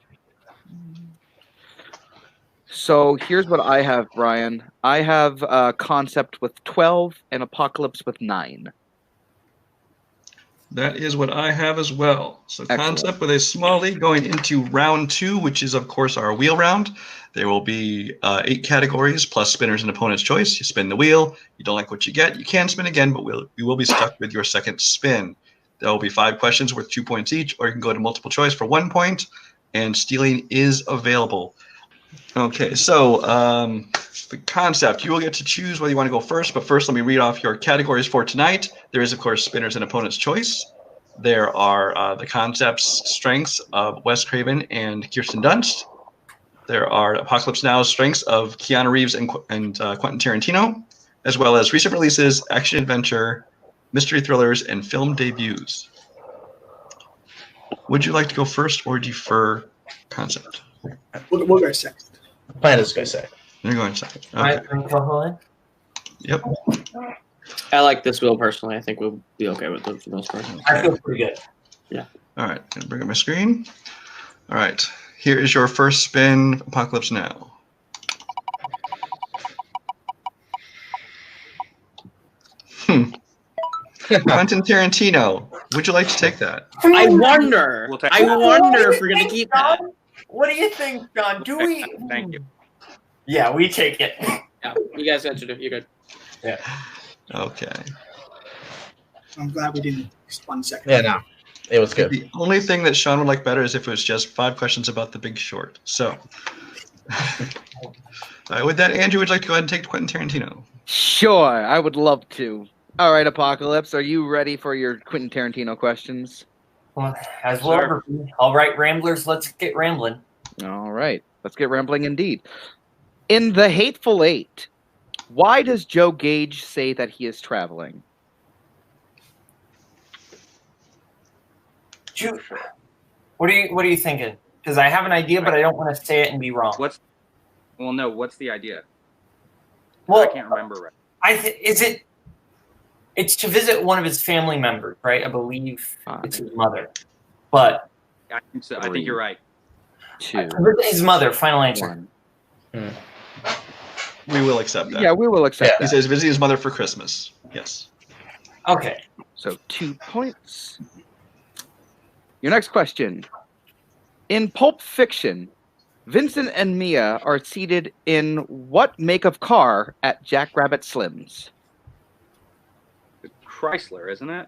So here's what I have, Brian. I have Concept with 12 and Apokolips with 9. That is what I have as well. So Excellent. concept with a small league going into round 2, which is, of course, our wheel round. There will be 8 categories plus spinners and opponent's choice. You spin the wheel. You don't like what you get, you can spin again, but you will be stuck with your second spin. There will be 5 questions worth 2 points each, or you can go to multiple choice for 1 point, and stealing is available. Okay, so the concept, you will get to choose whether you want to go first, but first let me read off your categories for tonight. There is, of course, spinners and opponent's choice. There are the concepts strengths of Wes Craven and Kirsten Dunst. There are Apokolips Now strengths of Keanu Reeves and Quentin Tarantino, as well as recent releases, action adventure, mystery thrillers, and film debuts. Would you like to go first or defer concept? We'll go second. Plan is go second. You're going second. Okay. Okay. Yep. I like this wheel personally. I think we'll be okay with it for the most part. I feel pretty good. Yeah. All right. Gonna bring up my screen. All right. Here is your first spin, Apokolips Now. Quentin Tarantino. Would you like to take that? I wonder. I wonder if we're gonna keep that. What do you think, John? Do we? Thank you. Yeah, we take it. Yeah, you guys answered it. You're good. Yeah. Okay. I'm glad we didn't spun second. Yeah, no. It was good. The only thing that Sean would like better is if it was just 5 questions about The Big Short. So, with that, Andrew, would you like to go ahead and take Quentin Tarantino? Sure, I would love to. All right, Apokolips, are you ready for your Quentin Tarantino questions? Well, as well. All right, Ramblers, let's get rambling. All right, let's get rambling indeed. In The Hateful Eight, why does Joe Gage say that he is traveling? What are you thinking? Because I have an idea, but I don't want to say it and be wrong. What's the idea? Well, I can't remember right. It's to visit one of his family members, right? I believe it's his mother. But I think so. I think you're right. 2. His mother. Final answer. We will accept that. Yeah, we will accept that. He says visiting his mother for Christmas. Yes. Okay. So 2 points. Your next question. In Pulp Fiction, Vincent and Mia are seated in what make of car at Jackrabbit Slim's? Chrysler, isn't it?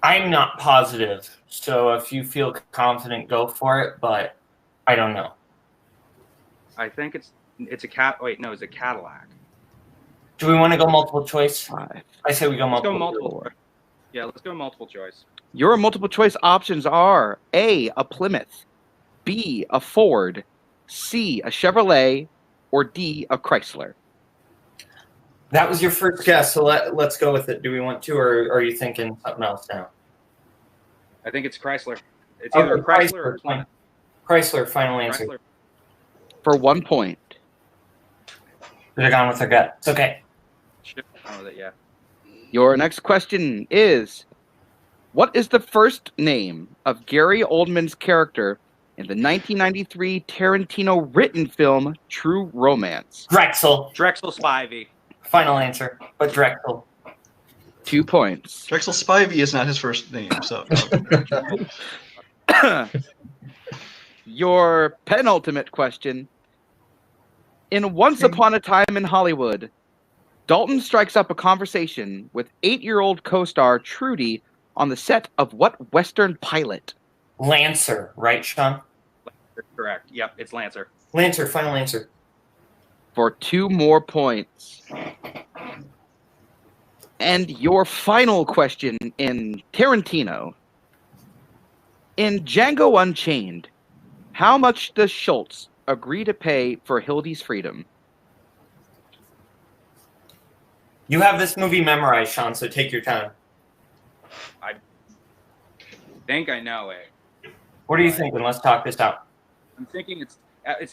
I'm not positive. So if you feel confident, go for it. But I don't know. I think it's a cat. Wait, no, it's a Cadillac. Do we want to go multiple choice? 5. I say we go Let's multiple. go multiple. Yeah, let's go multiple choice. Your multiple choice options are A, a Plymouth, B, a Ford, C, a Chevrolet, or D, a Chrysler. That was your first guess, so let's go with it. Do we want to, or are you thinking something else now? I think it's Chrysler. It's either Chrysler or Plymouth. Chrysler, final answer. Chrysler. For 1 point. Should have gone with our gut. It's okay. Should have gone with it, yeah. Your next question is, what is the first name of Gary Oldman's character in the 1993 Tarantino written film True Romance? Drexel. Drexel Spivey. Final answer, but Drexel. 2 points. Drexel Spivey is not his first name, so. Your penultimate question. In Once Upon a Time in Hollywood, Dalton strikes up a conversation with 8-year-old co-star Trudy on the set of what Western pilot? Lancer, right, Sean? Lancer, correct. Yep, it's Lancer. Lancer, final answer. For 2 more points. And your final question in Tarantino. In Django Unchained, how much does Schultz agree to pay for Hildy's freedom? You have this movie memorized, Sean, so take your time. I think I know it. What are you thinking? Let's talk this out. I'm thinking it's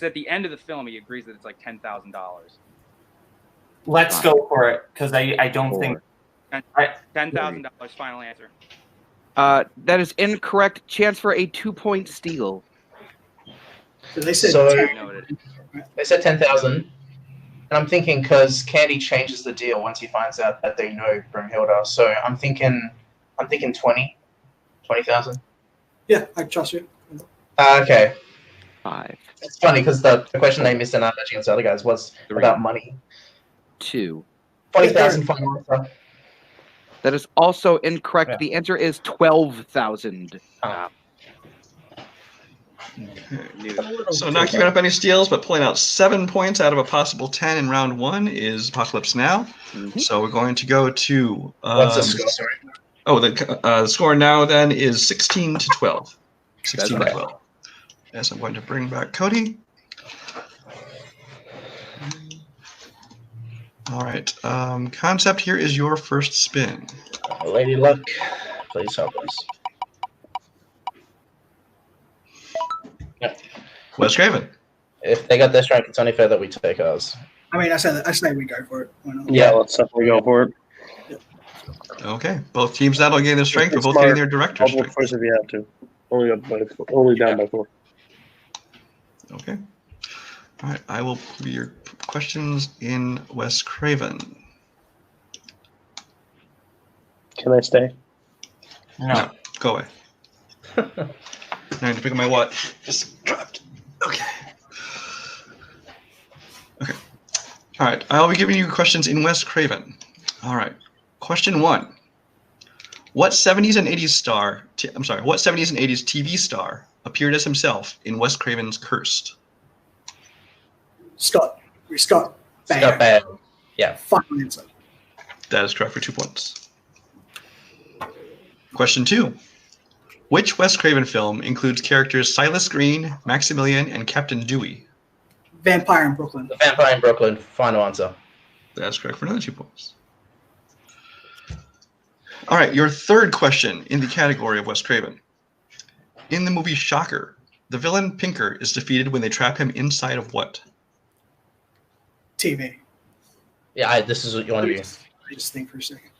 at the end of the film. He agrees that it's like $10,000. Let's go for it, because I don't think... $10,000, final answer. That is incorrect. Chance for a 2-point steal. So they said they said 10,000, and I'm thinking because Candy changes the deal once he finds out that they know Broomhilda. So I'm thinking I'm thinking 20,000. Yeah, I trust you. Okay. 5. It's funny because the question they missed in our match against the other guys was 3. about money. 2. 20,000 final answer. That is also incorrect. Yeah. The answer is 12,000. So not giving up any steals, but pulling out 7 points out of a possible 10 in round 1 is Apokolips Now. So we're going to go to. What's the score? Sorry. Oh, the score now then is 16 to 12. 16 to 12. Yes, I'm going to bring back Cody. All right. Concept here is your first spin. Lady Luck, please help us. Yep. Wes Craven. If they got their strength, it's only fair that we take ours. I mean, I say we go for it. Why not? Yeah, let's definitely go for it. Okay. Both teams not only getting their strength, but both getting their director's Multiple strength. choice if you have to. Only down by 4. Okay. All right. I will put your questions in Wes Craven. Can I stay? No. Go away. I need to pick up my watch. Just dropped. Okay. Okay. All right. I'll be giving you questions in Wes Craven. All right. Question 1. What 70s and 80s star? What 70s and 80s TV star appeared as himself in Wes Craven's Cursed? Scott. Scott Baio. Yeah. Final answer. That is correct for 2 points. Question 2. Which Wes Craven film includes characters Silas Green, Maximilian, and Captain Dewey? Vampire in Brooklyn. The Vampire in Brooklyn. Final answer. That's correct for another 2 points. All right, your third question in the category of Wes Craven. In the movie Shocker, the villain Pinker is defeated when they trap him inside of what? TV. Yeah, this is what you want to be. I just think for a second.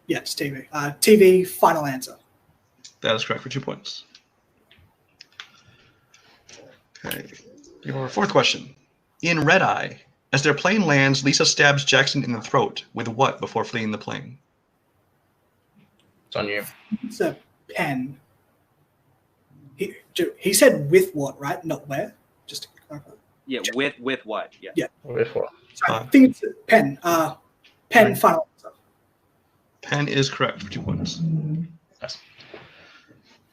Yes, TV. TV, final answer. That is correct for 2 points. Okay, your fourth question. In Red Eye, as their plane lands, Lisa stabs Jackson in the throat with what before fleeing the plane? It's on you. It's a pen. He said with what, right? Not where? Just to clarify. Yeah, with what? Yeah. Yeah. With what? So I think it's a pen. Pen, right. final answer. Pen is correct for 2 points. Yes.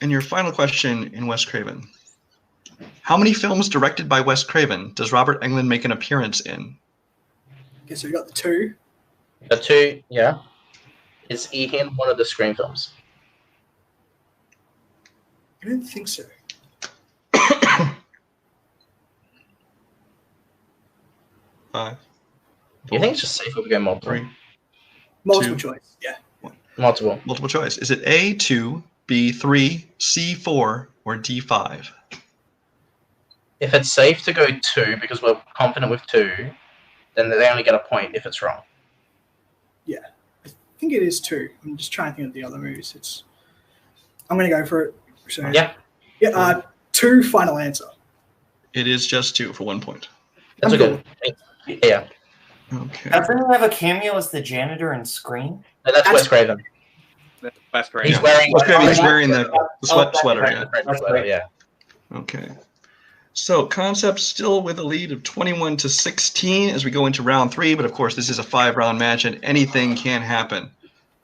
And your final question in Wes Craven. How many films directed by Wes Craven does Robert Englund make an appearance in? Okay, so we got the 2. The 2, yeah. Is he in one of the Scream films? I don't think so. Five. You think it's just safe if we go multiple? 3. Multiple 2. choice. Yeah. Multiple. Multiple choice. Is it A, 2, B, 3, C, 4, or D, 5? If it's safe to go 2 because we're confident with 2, then they only get a point if it's wrong. Yeah. I think it is 2. I'm just trying to think of the other movies. I'm going to go for it. So, Yeah. Yeah. 2, final answer. It is just 2 for 1 point. That's a good. Yeah. Okay. Doesn't he have a cameo as the janitor in Scream? No, that's Wes Craven. That's Wes Craven. He's wearing. Wes Craven is wearing the sweater. Yeah. Sweater, yeah. Okay. So Concept still with a lead of 21 to 16 as we go into round 3, but of course this is a 5-round match and anything can happen.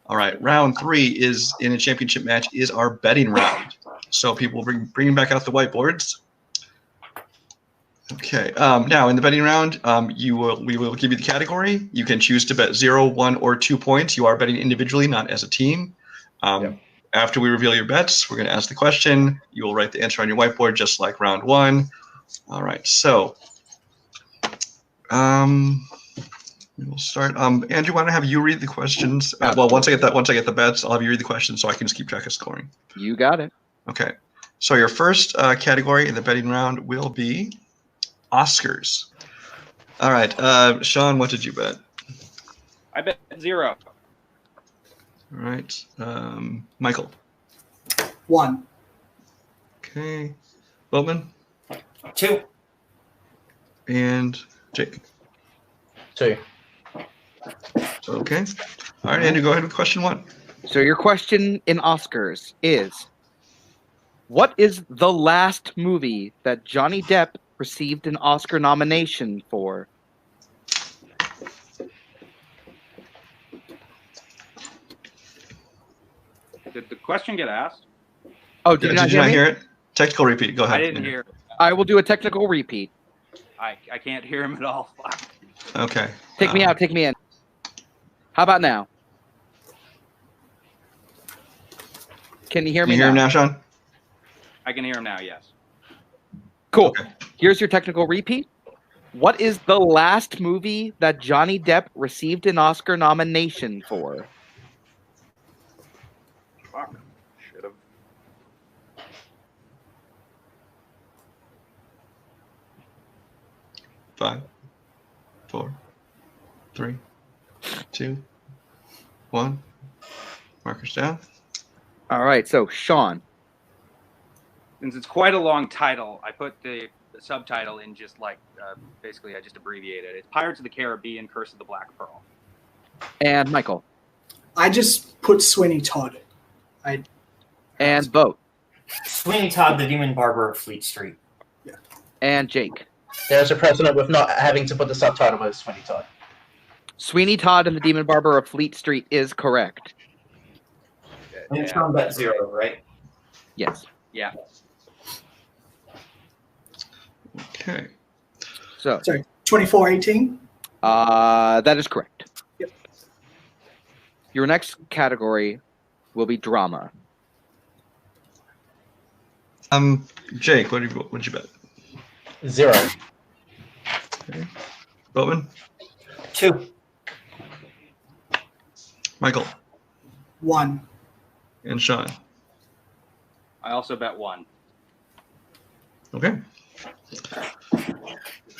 All right, round 3 is in a championship match is our betting round. So people bring back out the whiteboards. Okay. Now in the betting round, we will give you the category. You can choose to bet 0, 1, or 2 points. You are betting individually, not as a team. After we reveal your bets, we're going to ask the question. You will write the answer on your whiteboard, just like round 1. All right. So, we will start. Andrew, why don't I have you read the questions? Well, once I get the bets, I'll have you read the questions so I can just keep track of scoring. You got it. Okay. So your first category in the betting round will be Oscars. All right. Sean, what did you bet? I bet 0. All right. Michael. 1. Okay. Boatman. 2. And Jake. 2. Okay. All right, Andrew, go ahead with question 1. So your question in Oscars is, what is the last movie that Johnny Depp received an Oscar nomination for? Did the question get asked? Oh, did you not hear me? it? Technical repeat. Go ahead. I didn't hear. I will do a technical repeat. I can't hear him at all. Okay. Take me out. Take me in. How about now? Can you hear me Can you hear him now, Sean? I can hear him now, yes. Cool. Okay. Here's your technical repeat. What is the last movie that Johnny Depp received an Oscar nomination for? Fuck. Should have. Five, 4, 3, 2, 1. Markers down. All right, so Sean. Since it's quite a long title, I put the subtitle in just like, basically I just abbreviated it. It's Pirates of the Caribbean, Curse of the Black Pearl. And Michael. I just put Sweeney Todd. And Boat. Sweeney Todd, the Demon Barber of Fleet Street. Yeah. And Jake. There's a precedent with not having to put the subtitle as Sweeney Todd. Sweeney Todd and the Demon Barber of Fleet Street is correct. And it's on bet 0, right? Yes. Yeah. Okay. So. Sorry, 24-18? That is correct. Yep. Your next category will be drama. Jake, what'd you bet? 0. Okay. Boatman? 2. Michael? 1. And Sean? I also bet 1. Okay.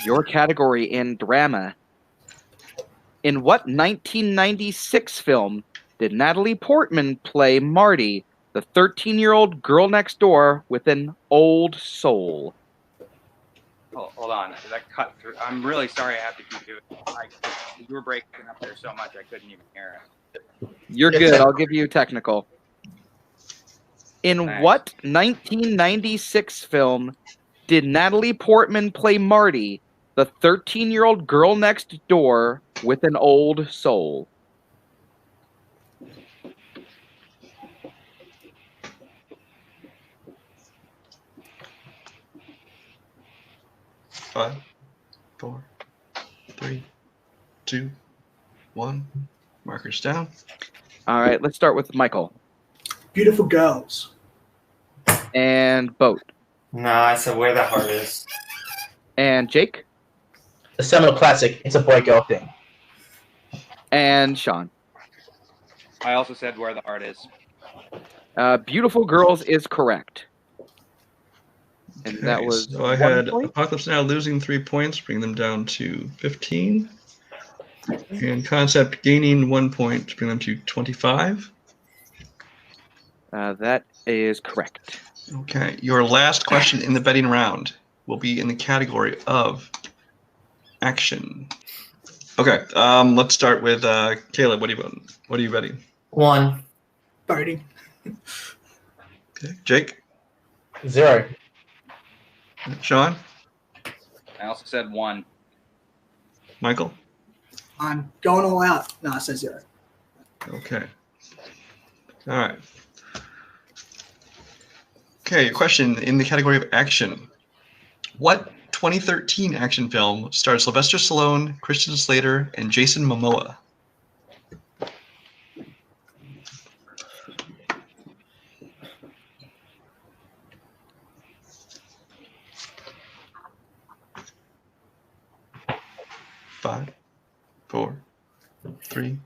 Your category in drama. In what 1996 film did Natalie Portman play Marty, the 13-year-old girl next door with an old soul? Oh, hold on. That cut through. I'm really sorry I have to keep doing it. You were breaking up there so much I couldn't even hear it. You're good. I'll give you technical. In what 1996 film did Natalie Portman play Marty, the 13-year-old girl next door with an old soul? Five, 4, 3, 2, 1. Markers down. All right, let's start with Michael. Beautiful Girls. And Boat. No, I said Where the Heart Is. And Jake. The seminal classic, It's a Boy-Girl Thing. And Sean. I also said Where the Heart Is. Beautiful Girls is correct. And Okay, that was so I had Apokolips Now losing 3 points, bringing them down to 15. And Concept gaining 1 point, bringing them to 25. That is correct. Okay, your last question in the betting round will be in the category of action. Okay, let's start with Caleb. What are you betting? 1. Voting. Okay, Jake. 0. Sean. I also said 1. Michael. I'm going all out. No, I said 0. Okay. All right. Okay, your question in the category of action. What 2013 action film stars Sylvester Stallone, Christian Slater, and Jason Momoa? Five, 4, 3,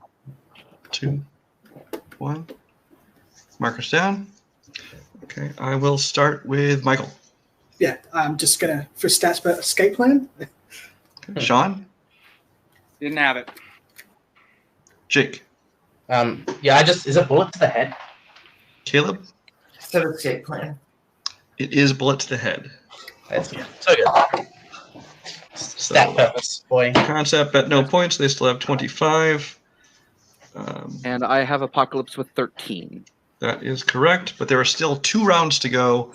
2, 1. Markers down. Okay, I will start with Michael. Yeah, I'm just going to, for stats, but escape plan. Okay. Sean? Didn't have it. Jake? Yeah, is it Bullet to the Head? Caleb? So escape plan. It is Bullet to the Head. That's good. So good. Stat purpose, boy. Concept at no points. They still have 25. And I have Apokolips with 13. That is correct, but there are still 2 rounds to go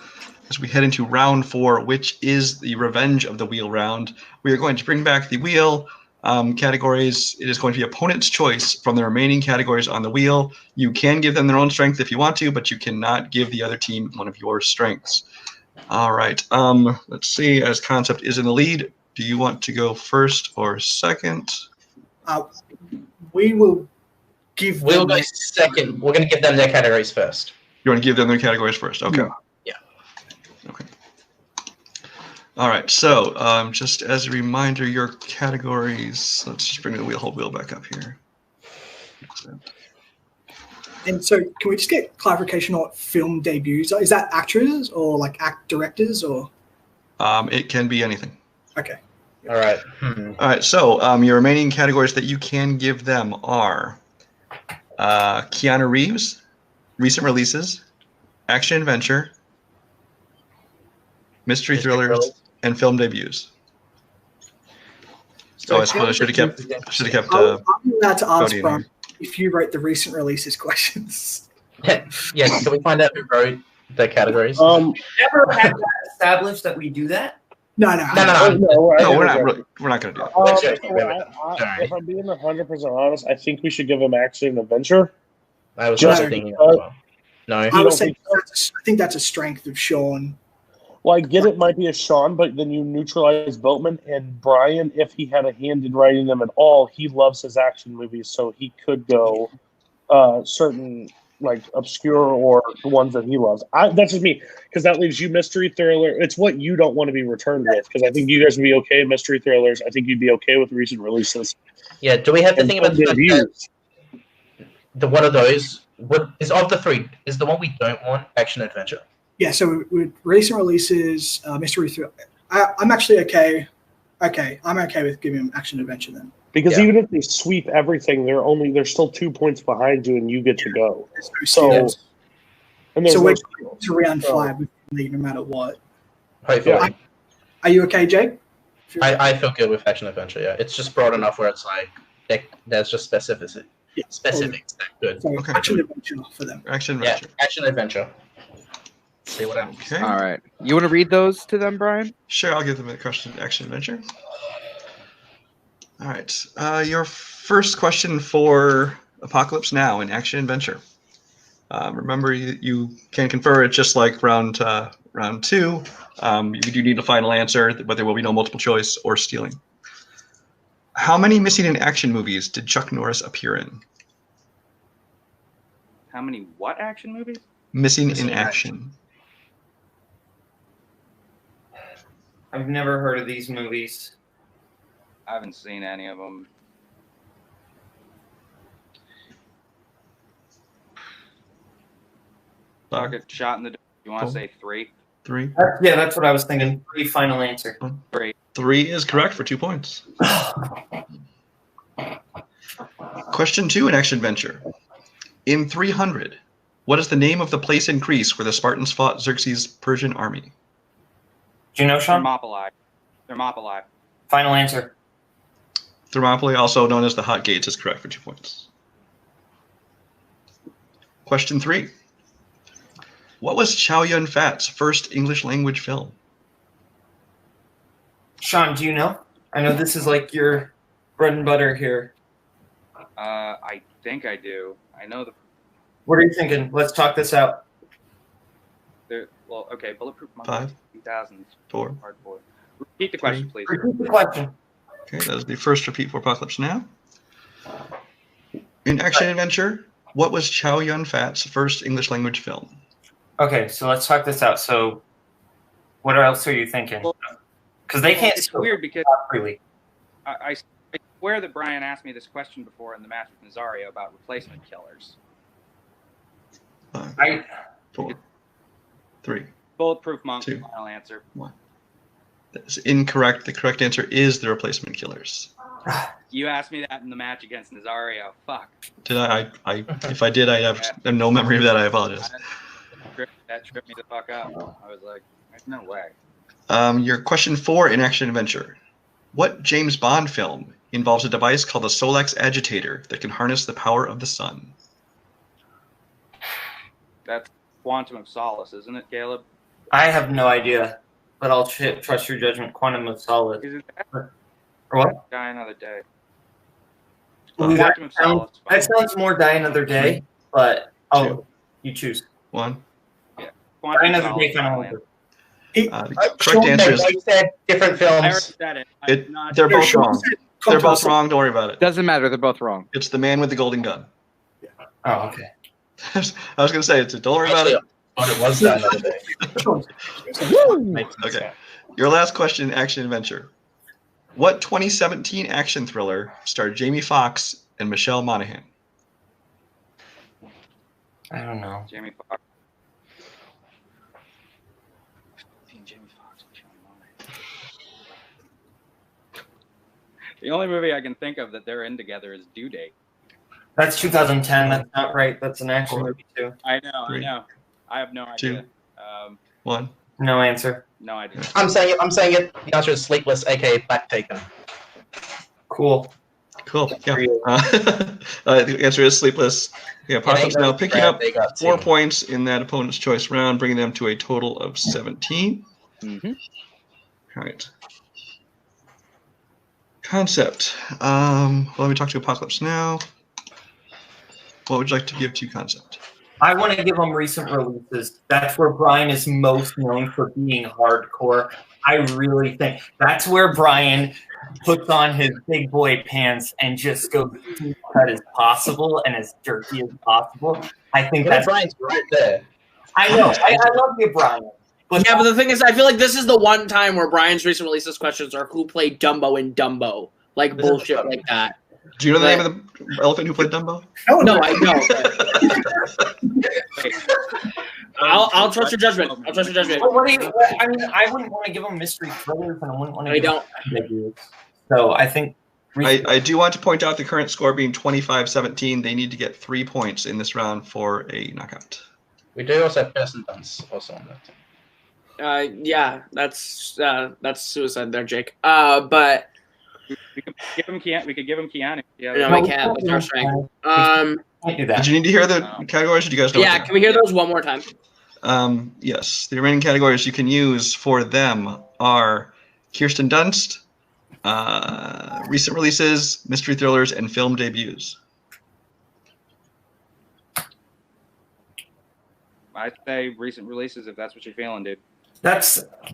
as we head into round 4, which is the Revenge of the Wheel round. We are going to bring back the wheel categories. It is going to be opponent's choice from the remaining categories on the wheel. You can give them their own strength if you want to, but you cannot give the other team one of your strengths. All right. Let's see. As Concept is in the lead, do you want to go first or second? We will give. We'll go second. We're going to give them their categories first. You want to give them their categories first? Okay. Yeah. Okay. All right. So, just as a reminder, your categories. Let's just bring the whole wheel back up here. And so, can we just get clarification on what film debuts? Is that actors or like directors or? It can be anything. Okay. All right. All right. So, your remaining categories that you can give them are Keanu Reeves, recent releases, action adventure, mystery thrillers, and film debuts. So I suppose I should have kept. I'm allowed to ask Cody in Brian here. if you wrote the recent releases questions. Yes. Can we find out who wrote the categories? Never had that established that we do that. No, No, we're not going to do that. If I'm being 100% honest, I think we should give them action and adventure. I was Just just thinking that as well. No, I was saying I think that's a strength of Sean. Well, I get it might be a Sean, but then you neutralize Boatman and Brian. If he had a hand in writing them at all, he loves his action movies, so he could go certain like obscure or the ones that he loves. That's just me, because that leaves you mystery thriller. It's what you don't want to be returned with, because I think you guys would be okay with mystery thrillers. I think you'd be okay with recent releases. Yeah. Do we have to think about the fact that reviews? the one of those is of the 3 is the one we don't want action adventure? Yeah, so with recent releases, mystery thriller, I'm actually okay. Okay, I'm okay with giving them action adventure then. Because even if they sweep everything, they're still 2 points behind you, and you get to go. So we're going to round 5 with the lead no matter what. Hopefully. Are you okay, Jake? I feel good with action adventure. Yeah, it's just broad enough where it's like there's just specificity. Yeah, specifics. Good. So action adventure for them. Action adventure. Yeah, action adventure. See what happens. Okay. All right. You want to read those to them, Brian? Sure, I'll give them a question. Action adventure. All right. Your first question for Apokolips Now in action adventure. Remember, you can confer it just like round 2. You do need a final answer, but there will be no multiple choice or stealing. How many missing in action movies did Chuck Norris appear in? How many what action movies? Missing in action. I've never heard of these movies. I haven't seen any of them. Rocket shot in the. You want to say 3? 3. Yeah, that's what I was thinking. 3 final answer. 3. 3 is correct for 2 points. Question 2 in action adventure. In 300, what is the name of the place in Greece where the Spartans fought Xerxes' Persian army? Do you know, Sean? Thermopylae. Final answer. Thermopylae, also known as the Hot Gates, is correct for 2 points. Question 3. What was Chow Yun-fat's first English language film? Sean, do you know? I know this is like your bread and butter here. I think I do. I know the. What are you thinking? Let's talk this out. Well, okay. Bulletproof Monkey. 5, 2000. 4. Hardboiled. Repeat the question, please. Repeat the question. Okay, that is the first repeat for Apokolips Now. In action adventure, what was Chow Yun-fat's first English language film? Okay, so let's talk this out. So, what else are you thinking? Because they can't. It's weird because freely. I swear that Brian asked me this question before in the match with Nazario about replacement killers. 5, 4, 3. Bulletproof Monk. 2, Final answer. 1. That is incorrect. The correct answer is the replacement killers. You asked me that in the match against Nazario. Fuck. Did I? If I did, I have no memory of that. I apologize. That tripped me the fuck out. I was like, there's no way. Your question 4 in action adventure. What James Bond film involves a device called the Solex Agitator that can harness the power of the sun? That's Quantum of Solace, isn't it, Caleb? I have no idea, but I'll trust your judgment. Quantum of Solace. Is it that? Or what? Die Another Day. Ooh, Quantum of Solace. that sounds more Die Another Day, but you choose. One. Yeah. Die Another Day, Final Answer. Correct answer is You said different I already films. said it. they're both wrong. They're both wrong. Don't worry about it. Doesn't matter. They're both wrong. It's The Man with the Golden Gun. Oh, okay. I was going to say, don't worry about it. But it was Die Another Day. Okay. Your last question, action adventure. What 2017 action thriller starred Jamie Foxx and Michelle Monaghan? I don't know. Jamie Foxx. The only movie I can think of that they're in together is Due Date. That's 2010. That's not right. That's an action movie too. I know. Three, I know. I have no idea. 1. No answer. No idea. I'm saying it. The answer is Sleepless, aka Black Taken. Cool. Cool. Yeah. The answer is Sleepless. Yeah, Apocalypse Now picking up 4 points in that opponent's choice round, bringing them to a total of 17. Mm-hmm. All right. Concept. Let me talk to Apocalypse Now. What would you like to give to Concept? I want to give them recent releases. That's where Brian is most known for being hardcore. I really think that's where Brian puts on his big boy pants and just goes as deep cut as possible and as dirty as possible. I think that's Brian's right there. I know. I love you, Brian. But the thing is, I feel like this is the one time where Brian's recent releases questions are who played Dumbo in Dumbo, like bullshit like that. Do you know the name of the elephant who played Dumbo? No, I know. I'll trust your judgment. I'll trust your judgment. Well, I mean, I wouldn't want to give them mystery thrillers, and I wouldn't want to. I don't. So I think. I do want to point out the current score being 25-17. They need to get 3 points in this round for a knockout. We do also have Person Dance also on that. Yeah, that's suicide there, Jake. But we could give him Keanu. Yeah, no, we can't. It's our strength. Can't do that. Did you need to hear the categories? Or do you guys know? Yeah, can we hear those one more time? Yes. The remaining categories you can use for them are Kirsten Dunst, recent releases, mystery thrillers, and film debuts. I'd say recent releases if that's what you're feeling, dude.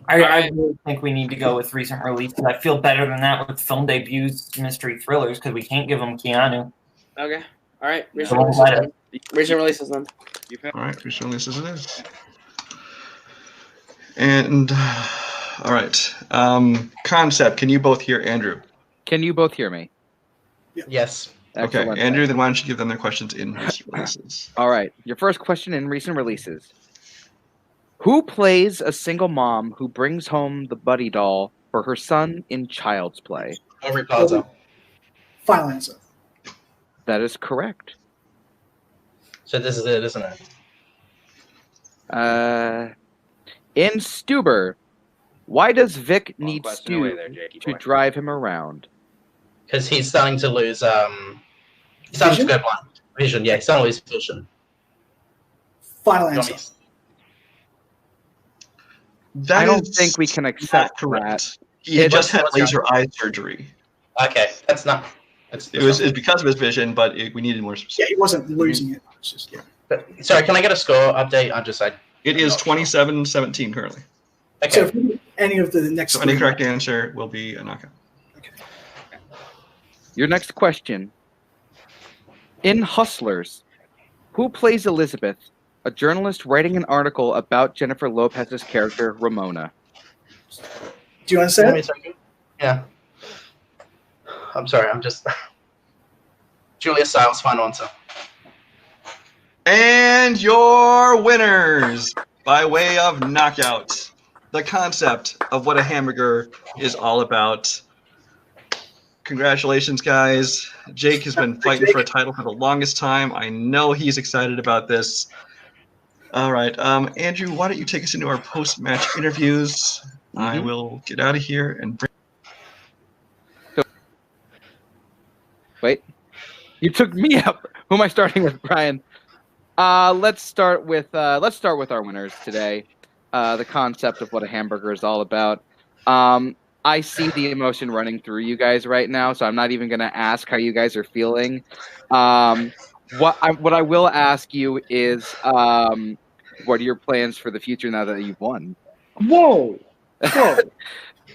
I really think we need to go with recent releases. I feel better than that with film debuts, mystery thrillers, because we can't give them Keanu. Okay. All right. Recent releases. Recent releases then. All right. Recent releases it is. And all right. Concept. Can you both hear Andrew? Can you both hear me? Yes. Excellent. Okay, Andrew, then why don't you give them their questions in recent releases? All right. Your first question in recent releases. Who plays a single mom who brings home the buddy doll for her son in Child's Play? Aubrey Plaza. Final answer. That is correct. So this is it, isn't it? In Stuber, why does Vic need question Stu away there, Jakey to boy. drive him around? Because he's starting to lose. He's starting to go blind. Vision, yeah, he's starting to lose vision. Final answer. I don't think we can accept correct. that. He just had laser eye surgery. Okay, that's not. It's because of his vision, but we needed more specific. Yeah, he wasn't losing it. It's just Sorry, can I get a score update? It is 27-17 currently. Okay. So if any of the next So any correct answer will be a knockout. Your next question. In Hustlers, who plays Elizabeth, a journalist writing an article about Jennifer Lopez's character, Ramona? Do you want to say it? Yeah. I'm sorry, I'm just... Julia Stiles, final answer. And your winners, by way of knockout, the concept of what a hamburger is all about. Congratulations, guys. Jake has been fighting for a title for the longest time. I know he's excited about this. All right. Andrew, why don't you take us into our post-match interviews? I will get out of here and bring... Wait, you took me up. Who am I starting with, Brian? Let's start with our winners today. The concept of what a hamburger is all about. I see the emotion running through you guys right now, so I'm not even going to ask how you guys are feeling. What I will ask you is, what are your plans for the future now that you've won? Whoa!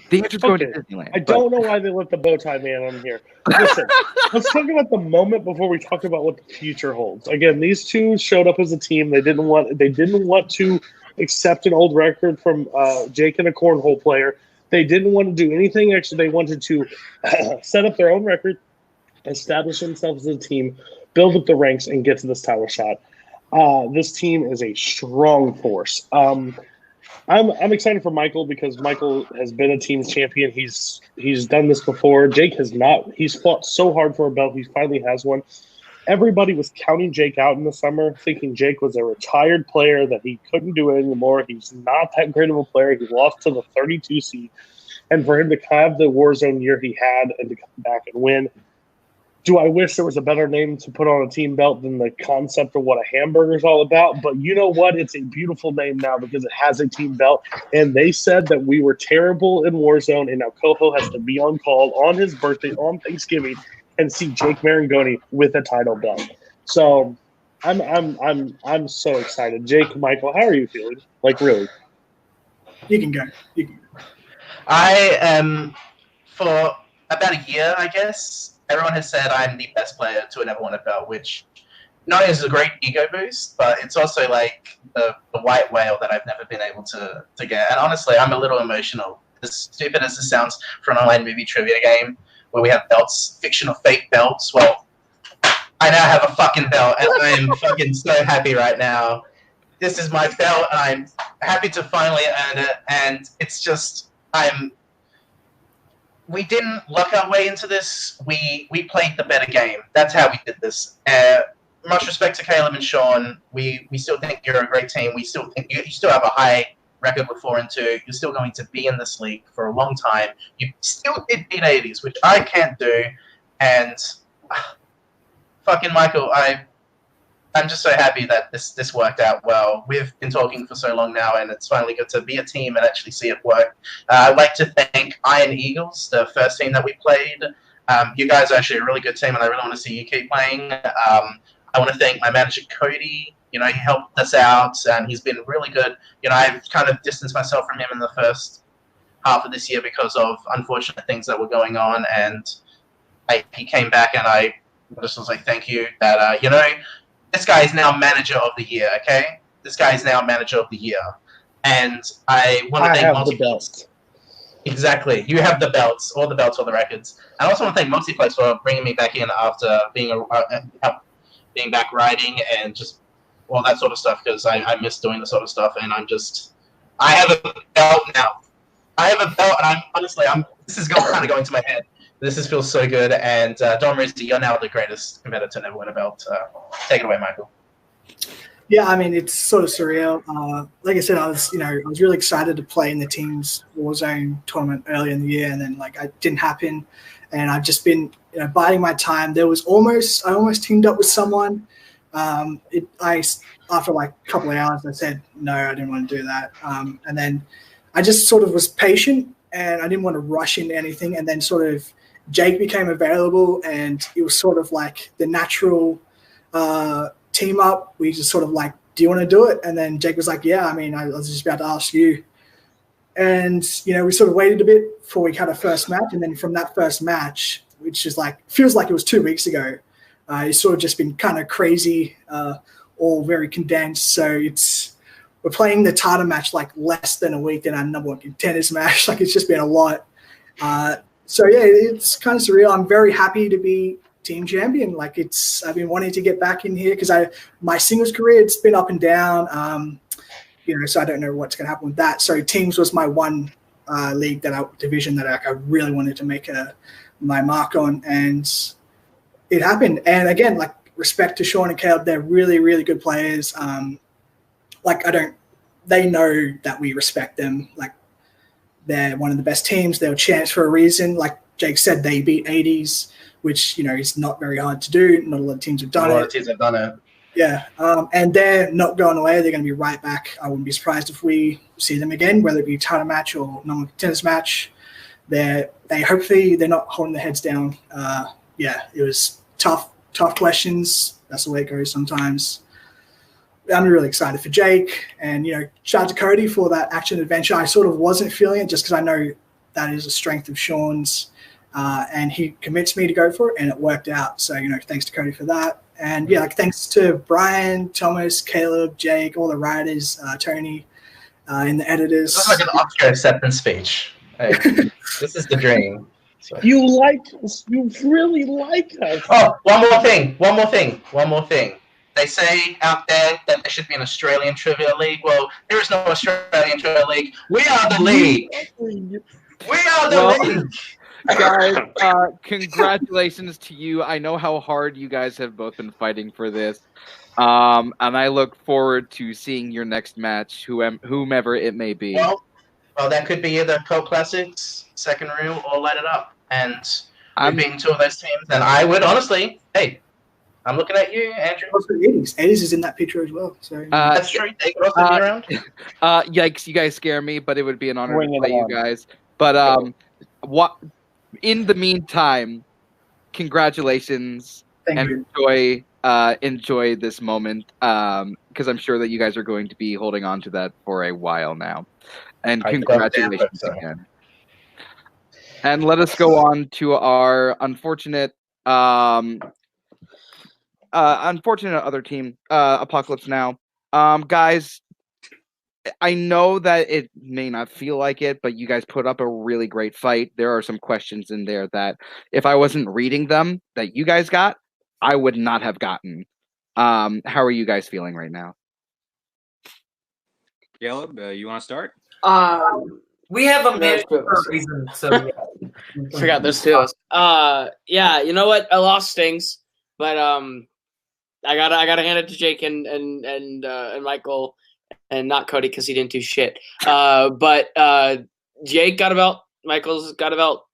The answer's going to Disneyland. I don't know why they let the bow tie man on here. Listen, let's talk about the moment before we talk about what the future holds. Again, these two showed up as a team. They didn't want to accept an old record from Jake and a cornhole player. They didn't want to do anything extra. They wanted to set up their own record, establish themselves as a team, build up the ranks, and get to this title shot. This team is a strong force. I'm excited for Michael because Michael has been a team's champion. He's done this before. Jake has not. He's fought so hard for a belt. He finally has one. Everybody was counting Jake out in the summer, thinking Jake was a retired player, that he couldn't do it anymore. He's not that great of a player. He lost to the 32 seed. And for him to have the Warzone year he had and to come back and win, do I wish there was a better name to put on a team belt than the concept of what a hamburger is all about? But you know what? It's a beautiful name now because it has a team belt. And they said that we were terrible in Warzone, and now Coho has to be on call on his birthday, on Thanksgiving, and see Jake Maringoni with a title belt. So I'm so excited. Jake, Michael, how are you feeling? Like, really? You can go. I am, for about a year, I guess, everyone has said I'm the best player to ever win a belt, which not only is a great ego boost, but it's also like the white whale that I've never been able to get. And honestly, I'm a little emotional. As stupid as this sounds for an online movie trivia game where we have belts, fictional fake belts, well, I now have a fucking belt, and I am fucking so happy right now. This is my belt, and I'm happy to finally earn it, and it's just, we didn't luck our way into this. We played the better game. That's how we did this. Much respect to Caleb and Sean. We still think you're a great team. We still think you still have a high record with 4-2. You're still going to be in this league for a long time. You still did beat 80s, which I can't do. And fucking Michael, I'm just so happy that this worked out well. We've been talking for so long now, and it's finally good to be a team and actually see it work. I'd like to thank Iron Eagles, the first team that we played. You guys are actually a really good team, and I really want to see you keep playing. I want to thank my manager, Cody. You know, he helped us out, and he's been really good. You know, I've kind of distanced myself from him in the first half of this year because of unfortunate things that were going on, and he came back, and I just was like, thank you. That, you know, this guy is now manager of the year, okay? This guy is now manager of the year. And I want to thank Multiplex. Exactly. You have the belts, all the records. And I also want to thank Multiplex for bringing me back in after being back riding and just all that sort of stuff, because I miss doing the sort of stuff, and I have a belt now. I have a belt, and this is kind of going to my head. This feels so good, and Don Rizzi, you're now the greatest competitor to ever win a belt. Take it away, Michael. Yeah, I mean, it's sort of surreal. Like I said, I was really excited to play in the team's Warzone tournament earlier in the year, and then it didn't happen. And I've just been, biding my time. I almost teamed up with someone. After a couple of hours, I said no, I didn't want to do that. And then I just sort of was patient, and I didn't want to rush into anything. And then sort of Jake became available, and it was sort of like the natural team up. We just sort of do you want to do it? And then Jake was like, yeah, I mean, I was just about to ask you. And, we sort of waited a bit before we had our first match. And then from that first match, which is feels like it was 2 weeks ago, it's sort of just been kind of crazy, all very condensed. So we're playing the title match less than a week than our number one contenders match. It's just been a lot. So yeah, it's kind of surreal. I'm very happy to be team champion. I've been wanting to get back in here because my singles career, it's been up and down. So I don't know what's going to happen with that. So teams was my one league division that I really wanted to make my mark on, and it happened. And again, respect to Sean and Caleb, they're really, really good players. They know that we respect them. They're one of the best teams. They were champs for a reason. Jake said, they beat 80s, which, you know, is not very hard to do. Not a lot of teams have done it. A lot of teams have done it. Yeah, and they're not going away. They're going to be right back. I wouldn't be surprised if we see them again, whether it be a title match or normal tennis match. They hopefully they're not holding their heads down. Yeah, it was tough questions. That's the way it goes sometimes. I'm really excited for Jake, and you know, shout out to Cody for that action adventure. I sort of wasn't feeling it just because I know that is a strength of Sean's, and he convinced me to go for it, and it worked out. So you know, thanks to Cody for that. And yeah, like thanks to Brian, Thomas, Caleb, Jake, all the writers, Tony, and the editors. This is like an Oscar acceptance speech. Hey, this is the dream. So. You like us. You really like us. Oh, one more thing. They say out there that there should be an Australian Trivia League. Well, there is no Australian Trivia League. We are the league. We are the league. Guys, congratulations to you. I know how hard you guys have both been fighting for this. And I look forward to seeing your next match, whomever it may be. Well, that could be either Co Classics, Second Reel, or Light It Up. And I'm being two of those teams, and I would honestly, hey, I'm looking at you, Andrew. Also, 80s is in that picture as well. So that's true. They could also be around. Yikes, you guys scare me, but it would be an honor to play you guys. But what? In the meantime, congratulations and enjoy this moment because I'm sure that you guys are going to be holding on to that for a while now. And congratulations again. And let us go on to our unfortunate other team, Apokolips Now. Guys, I know that it may not feel like it, but you guys put up a really great fight. There are some questions in there that if I wasn't reading them that you guys got, I would not have gotten. How are you guys feeling right now? Caleb, you want to start? We have a man for a reason, so yeah. Forgot there's two of us. Yeah, you know what? I lost Stings, but I gotta hand it to Jake and Michael. And not Cody because he didn't do shit. But Jake got a belt. Michael's got a belt.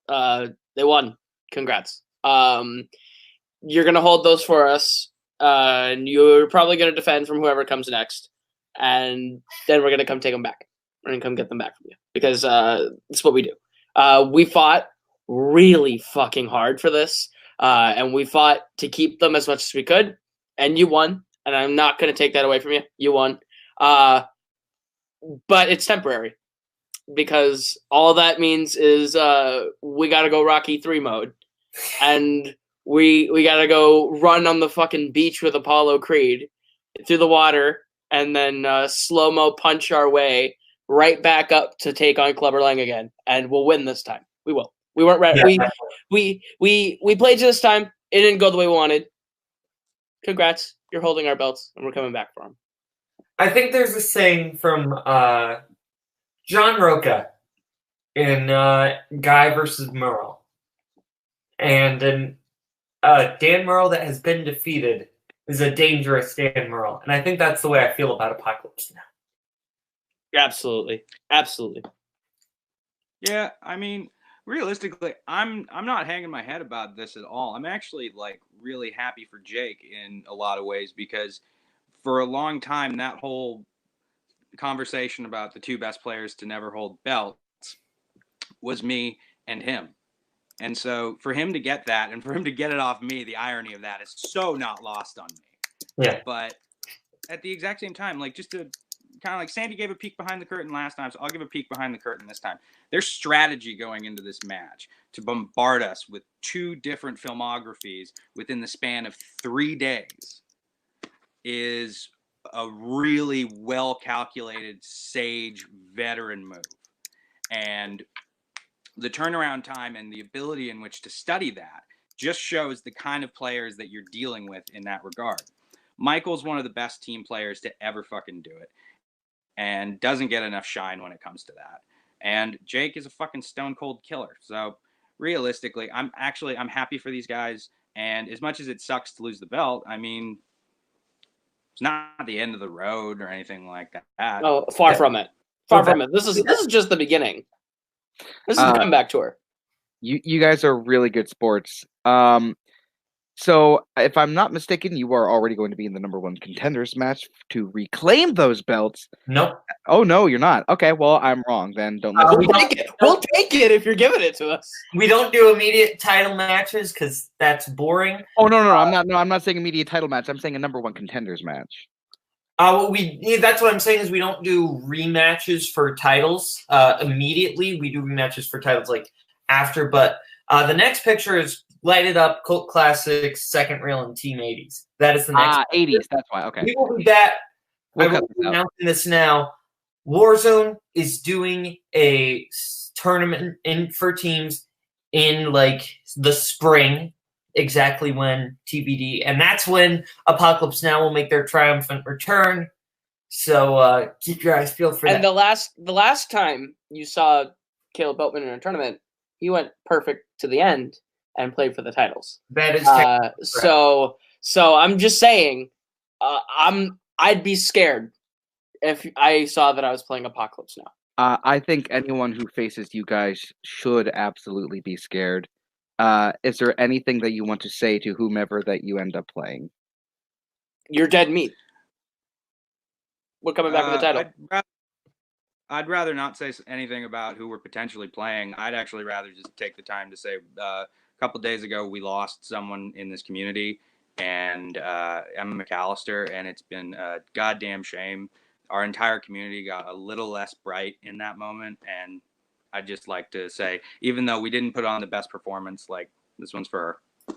They won. Congrats. You're going to hold those for us. And you're probably going to defend from whoever comes next. And then we're going to come take them back. We're going to come get them back from you. Because it's what we do. We fought really fucking hard for this. And we fought to keep them as much as we could. And you won. And I'm not going to take that away from you. You won. But it's temporary because all that means is we got to go Rocky 3 mode, and we got to go run on the fucking beach with Apollo Creed through the water, and then slow-mo punch our way right back up to take on Clubber Lang again, and we'll win this time. We will. We weren't ready. Yeah. We played this time. It didn't go the way we wanted. Congrats. You're holding our belts, and we're coming back for them. I think there's a saying from John Roca in Guy versus Merle. And Dan Merle that has been defeated is a dangerous Dan Merle. And I think that's the way I feel about Apokolips Now. Absolutely. Absolutely. Yeah, I mean, realistically, I'm not hanging my head about this at all. I'm actually like really happy for Jake in a lot of ways because for a long time, that whole conversation about the two best players to never hold belts was me and him. And so for him to get that and for him to get it off me, the irony of that is so not lost on me. Yeah. But at the exact same time, like just to kind of like Sandy gave a peek behind the curtain last time, so I'll give a peek behind the curtain this time. There's strategy going into this match to bombard us with two different filmographies within the span of 3 days. Is a really well-calculated, sage, veteran move. And the turnaround time and the ability in which to study that just shows the kind of players that you're dealing with in that regard. Michael's one of the best team players to ever fucking do it and doesn't get enough shine when it comes to that. And Jake is a fucking stone-cold killer. So realistically, I'm happy for these guys. And as much as it sucks to lose the belt, I mean, it's not the end of the road or anything like that. Oh, far from it. Far from it. This is just the beginning. This is the comeback tour. You guys are really good sports. So if I'm not mistaken, you are already going to be in the #1 contenders match to reclaim those belts. Nope. Oh no, you're not. Okay, well I'm wrong then. Don't we We'll take it. We'll take it if you're giving it to us. We don't do immediate title matches because that's boring. Oh no, I'm not. No, I'm not saying immediate title match. I'm saying a #1 contenders match. That's what I'm saying is we don't do rematches for titles immediately. We do rematches for titles like after. But the next picture is Lighted Up, Cult Classics, Second Reel, and Team 80s. That is the next. 80s. That's why. Okay. We will be back. I will be announcing this now. Warzone is doing a tournament for teams in like the spring. Exactly when TBD, and that's when Apokolips Now will make their triumphant return. So keep your eyes peeled for that. And the last time you saw Caleb Boatman in a tournament, he went perfect to the end and played for the titles. That is so I'm just saying, I'd be scared if I saw that I was playing Apokolips Now. I think anyone who faces you guys should absolutely be scared. Is there anything that you want to say to whomever that you end up playing? You're dead meat. We're coming back to the title. I'd rather not say anything about who we're potentially playing. I'd actually rather just take the time to say a couple days ago we lost someone in this community, and Emma McAllister, and it's been a goddamn shame. Our entire community got a little less bright in that moment, and I'd just like to say, even though we didn't put on the best performance, like, this one's for her.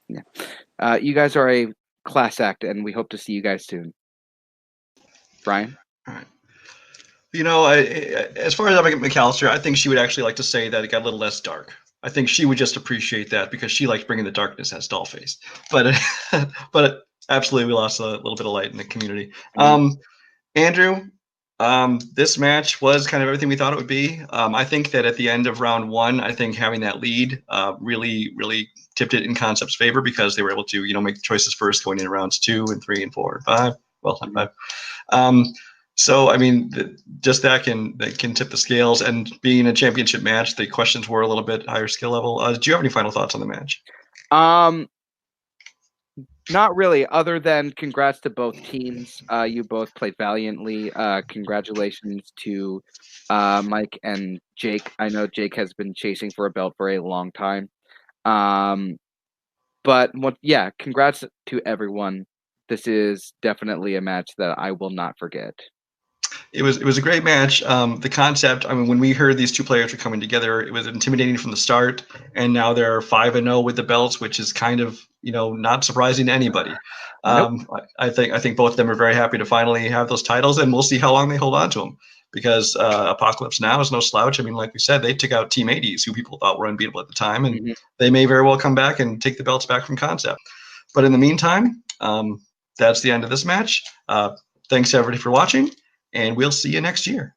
Yeah. You guys are a class act, and we hope to see you guys soon. Brian? All right. You know, as far as Emma McAllister, I think she would actually like to say that it got a little less dark. I think she would just appreciate that because she likes bringing the darkness as Dollface. But absolutely, we lost a little bit of light in the community. Andrew, this match was kind of everything we thought it would be. I think that at the end of round 1, I think having that lead really tipped it in Concept's favor because they were able to, make the choices first going into rounds 2 and 3 and 4 and 5. Well, not 5. So, I mean, just that can tip the scales. And being a championship match, the questions were a little bit higher skill level. Do you have any final thoughts on the match? Not really, other than congrats to both teams. You both played valiantly. Congratulations to Mike and Jake. I know Jake has been chasing for a belt for a long time. But congrats to everyone. This is definitely a match that I will not forget. It was a great match. The concept, I mean, when we heard these two players were coming together, it was intimidating from the start, and now they're 5-0 with the belts, which is kind of, not surprising to anybody. Nope. I think both of them are very happy to finally have those titles, and we'll see how long they hold on to them, because Apokolips Now is no slouch. I mean, like we said, they took out Team 80s, who people thought were unbeatable at the time, and they may very well come back and take the belts back from Concept. But in the meantime, that's the end of this match. Thanks everybody for watching, and we'll see you next year.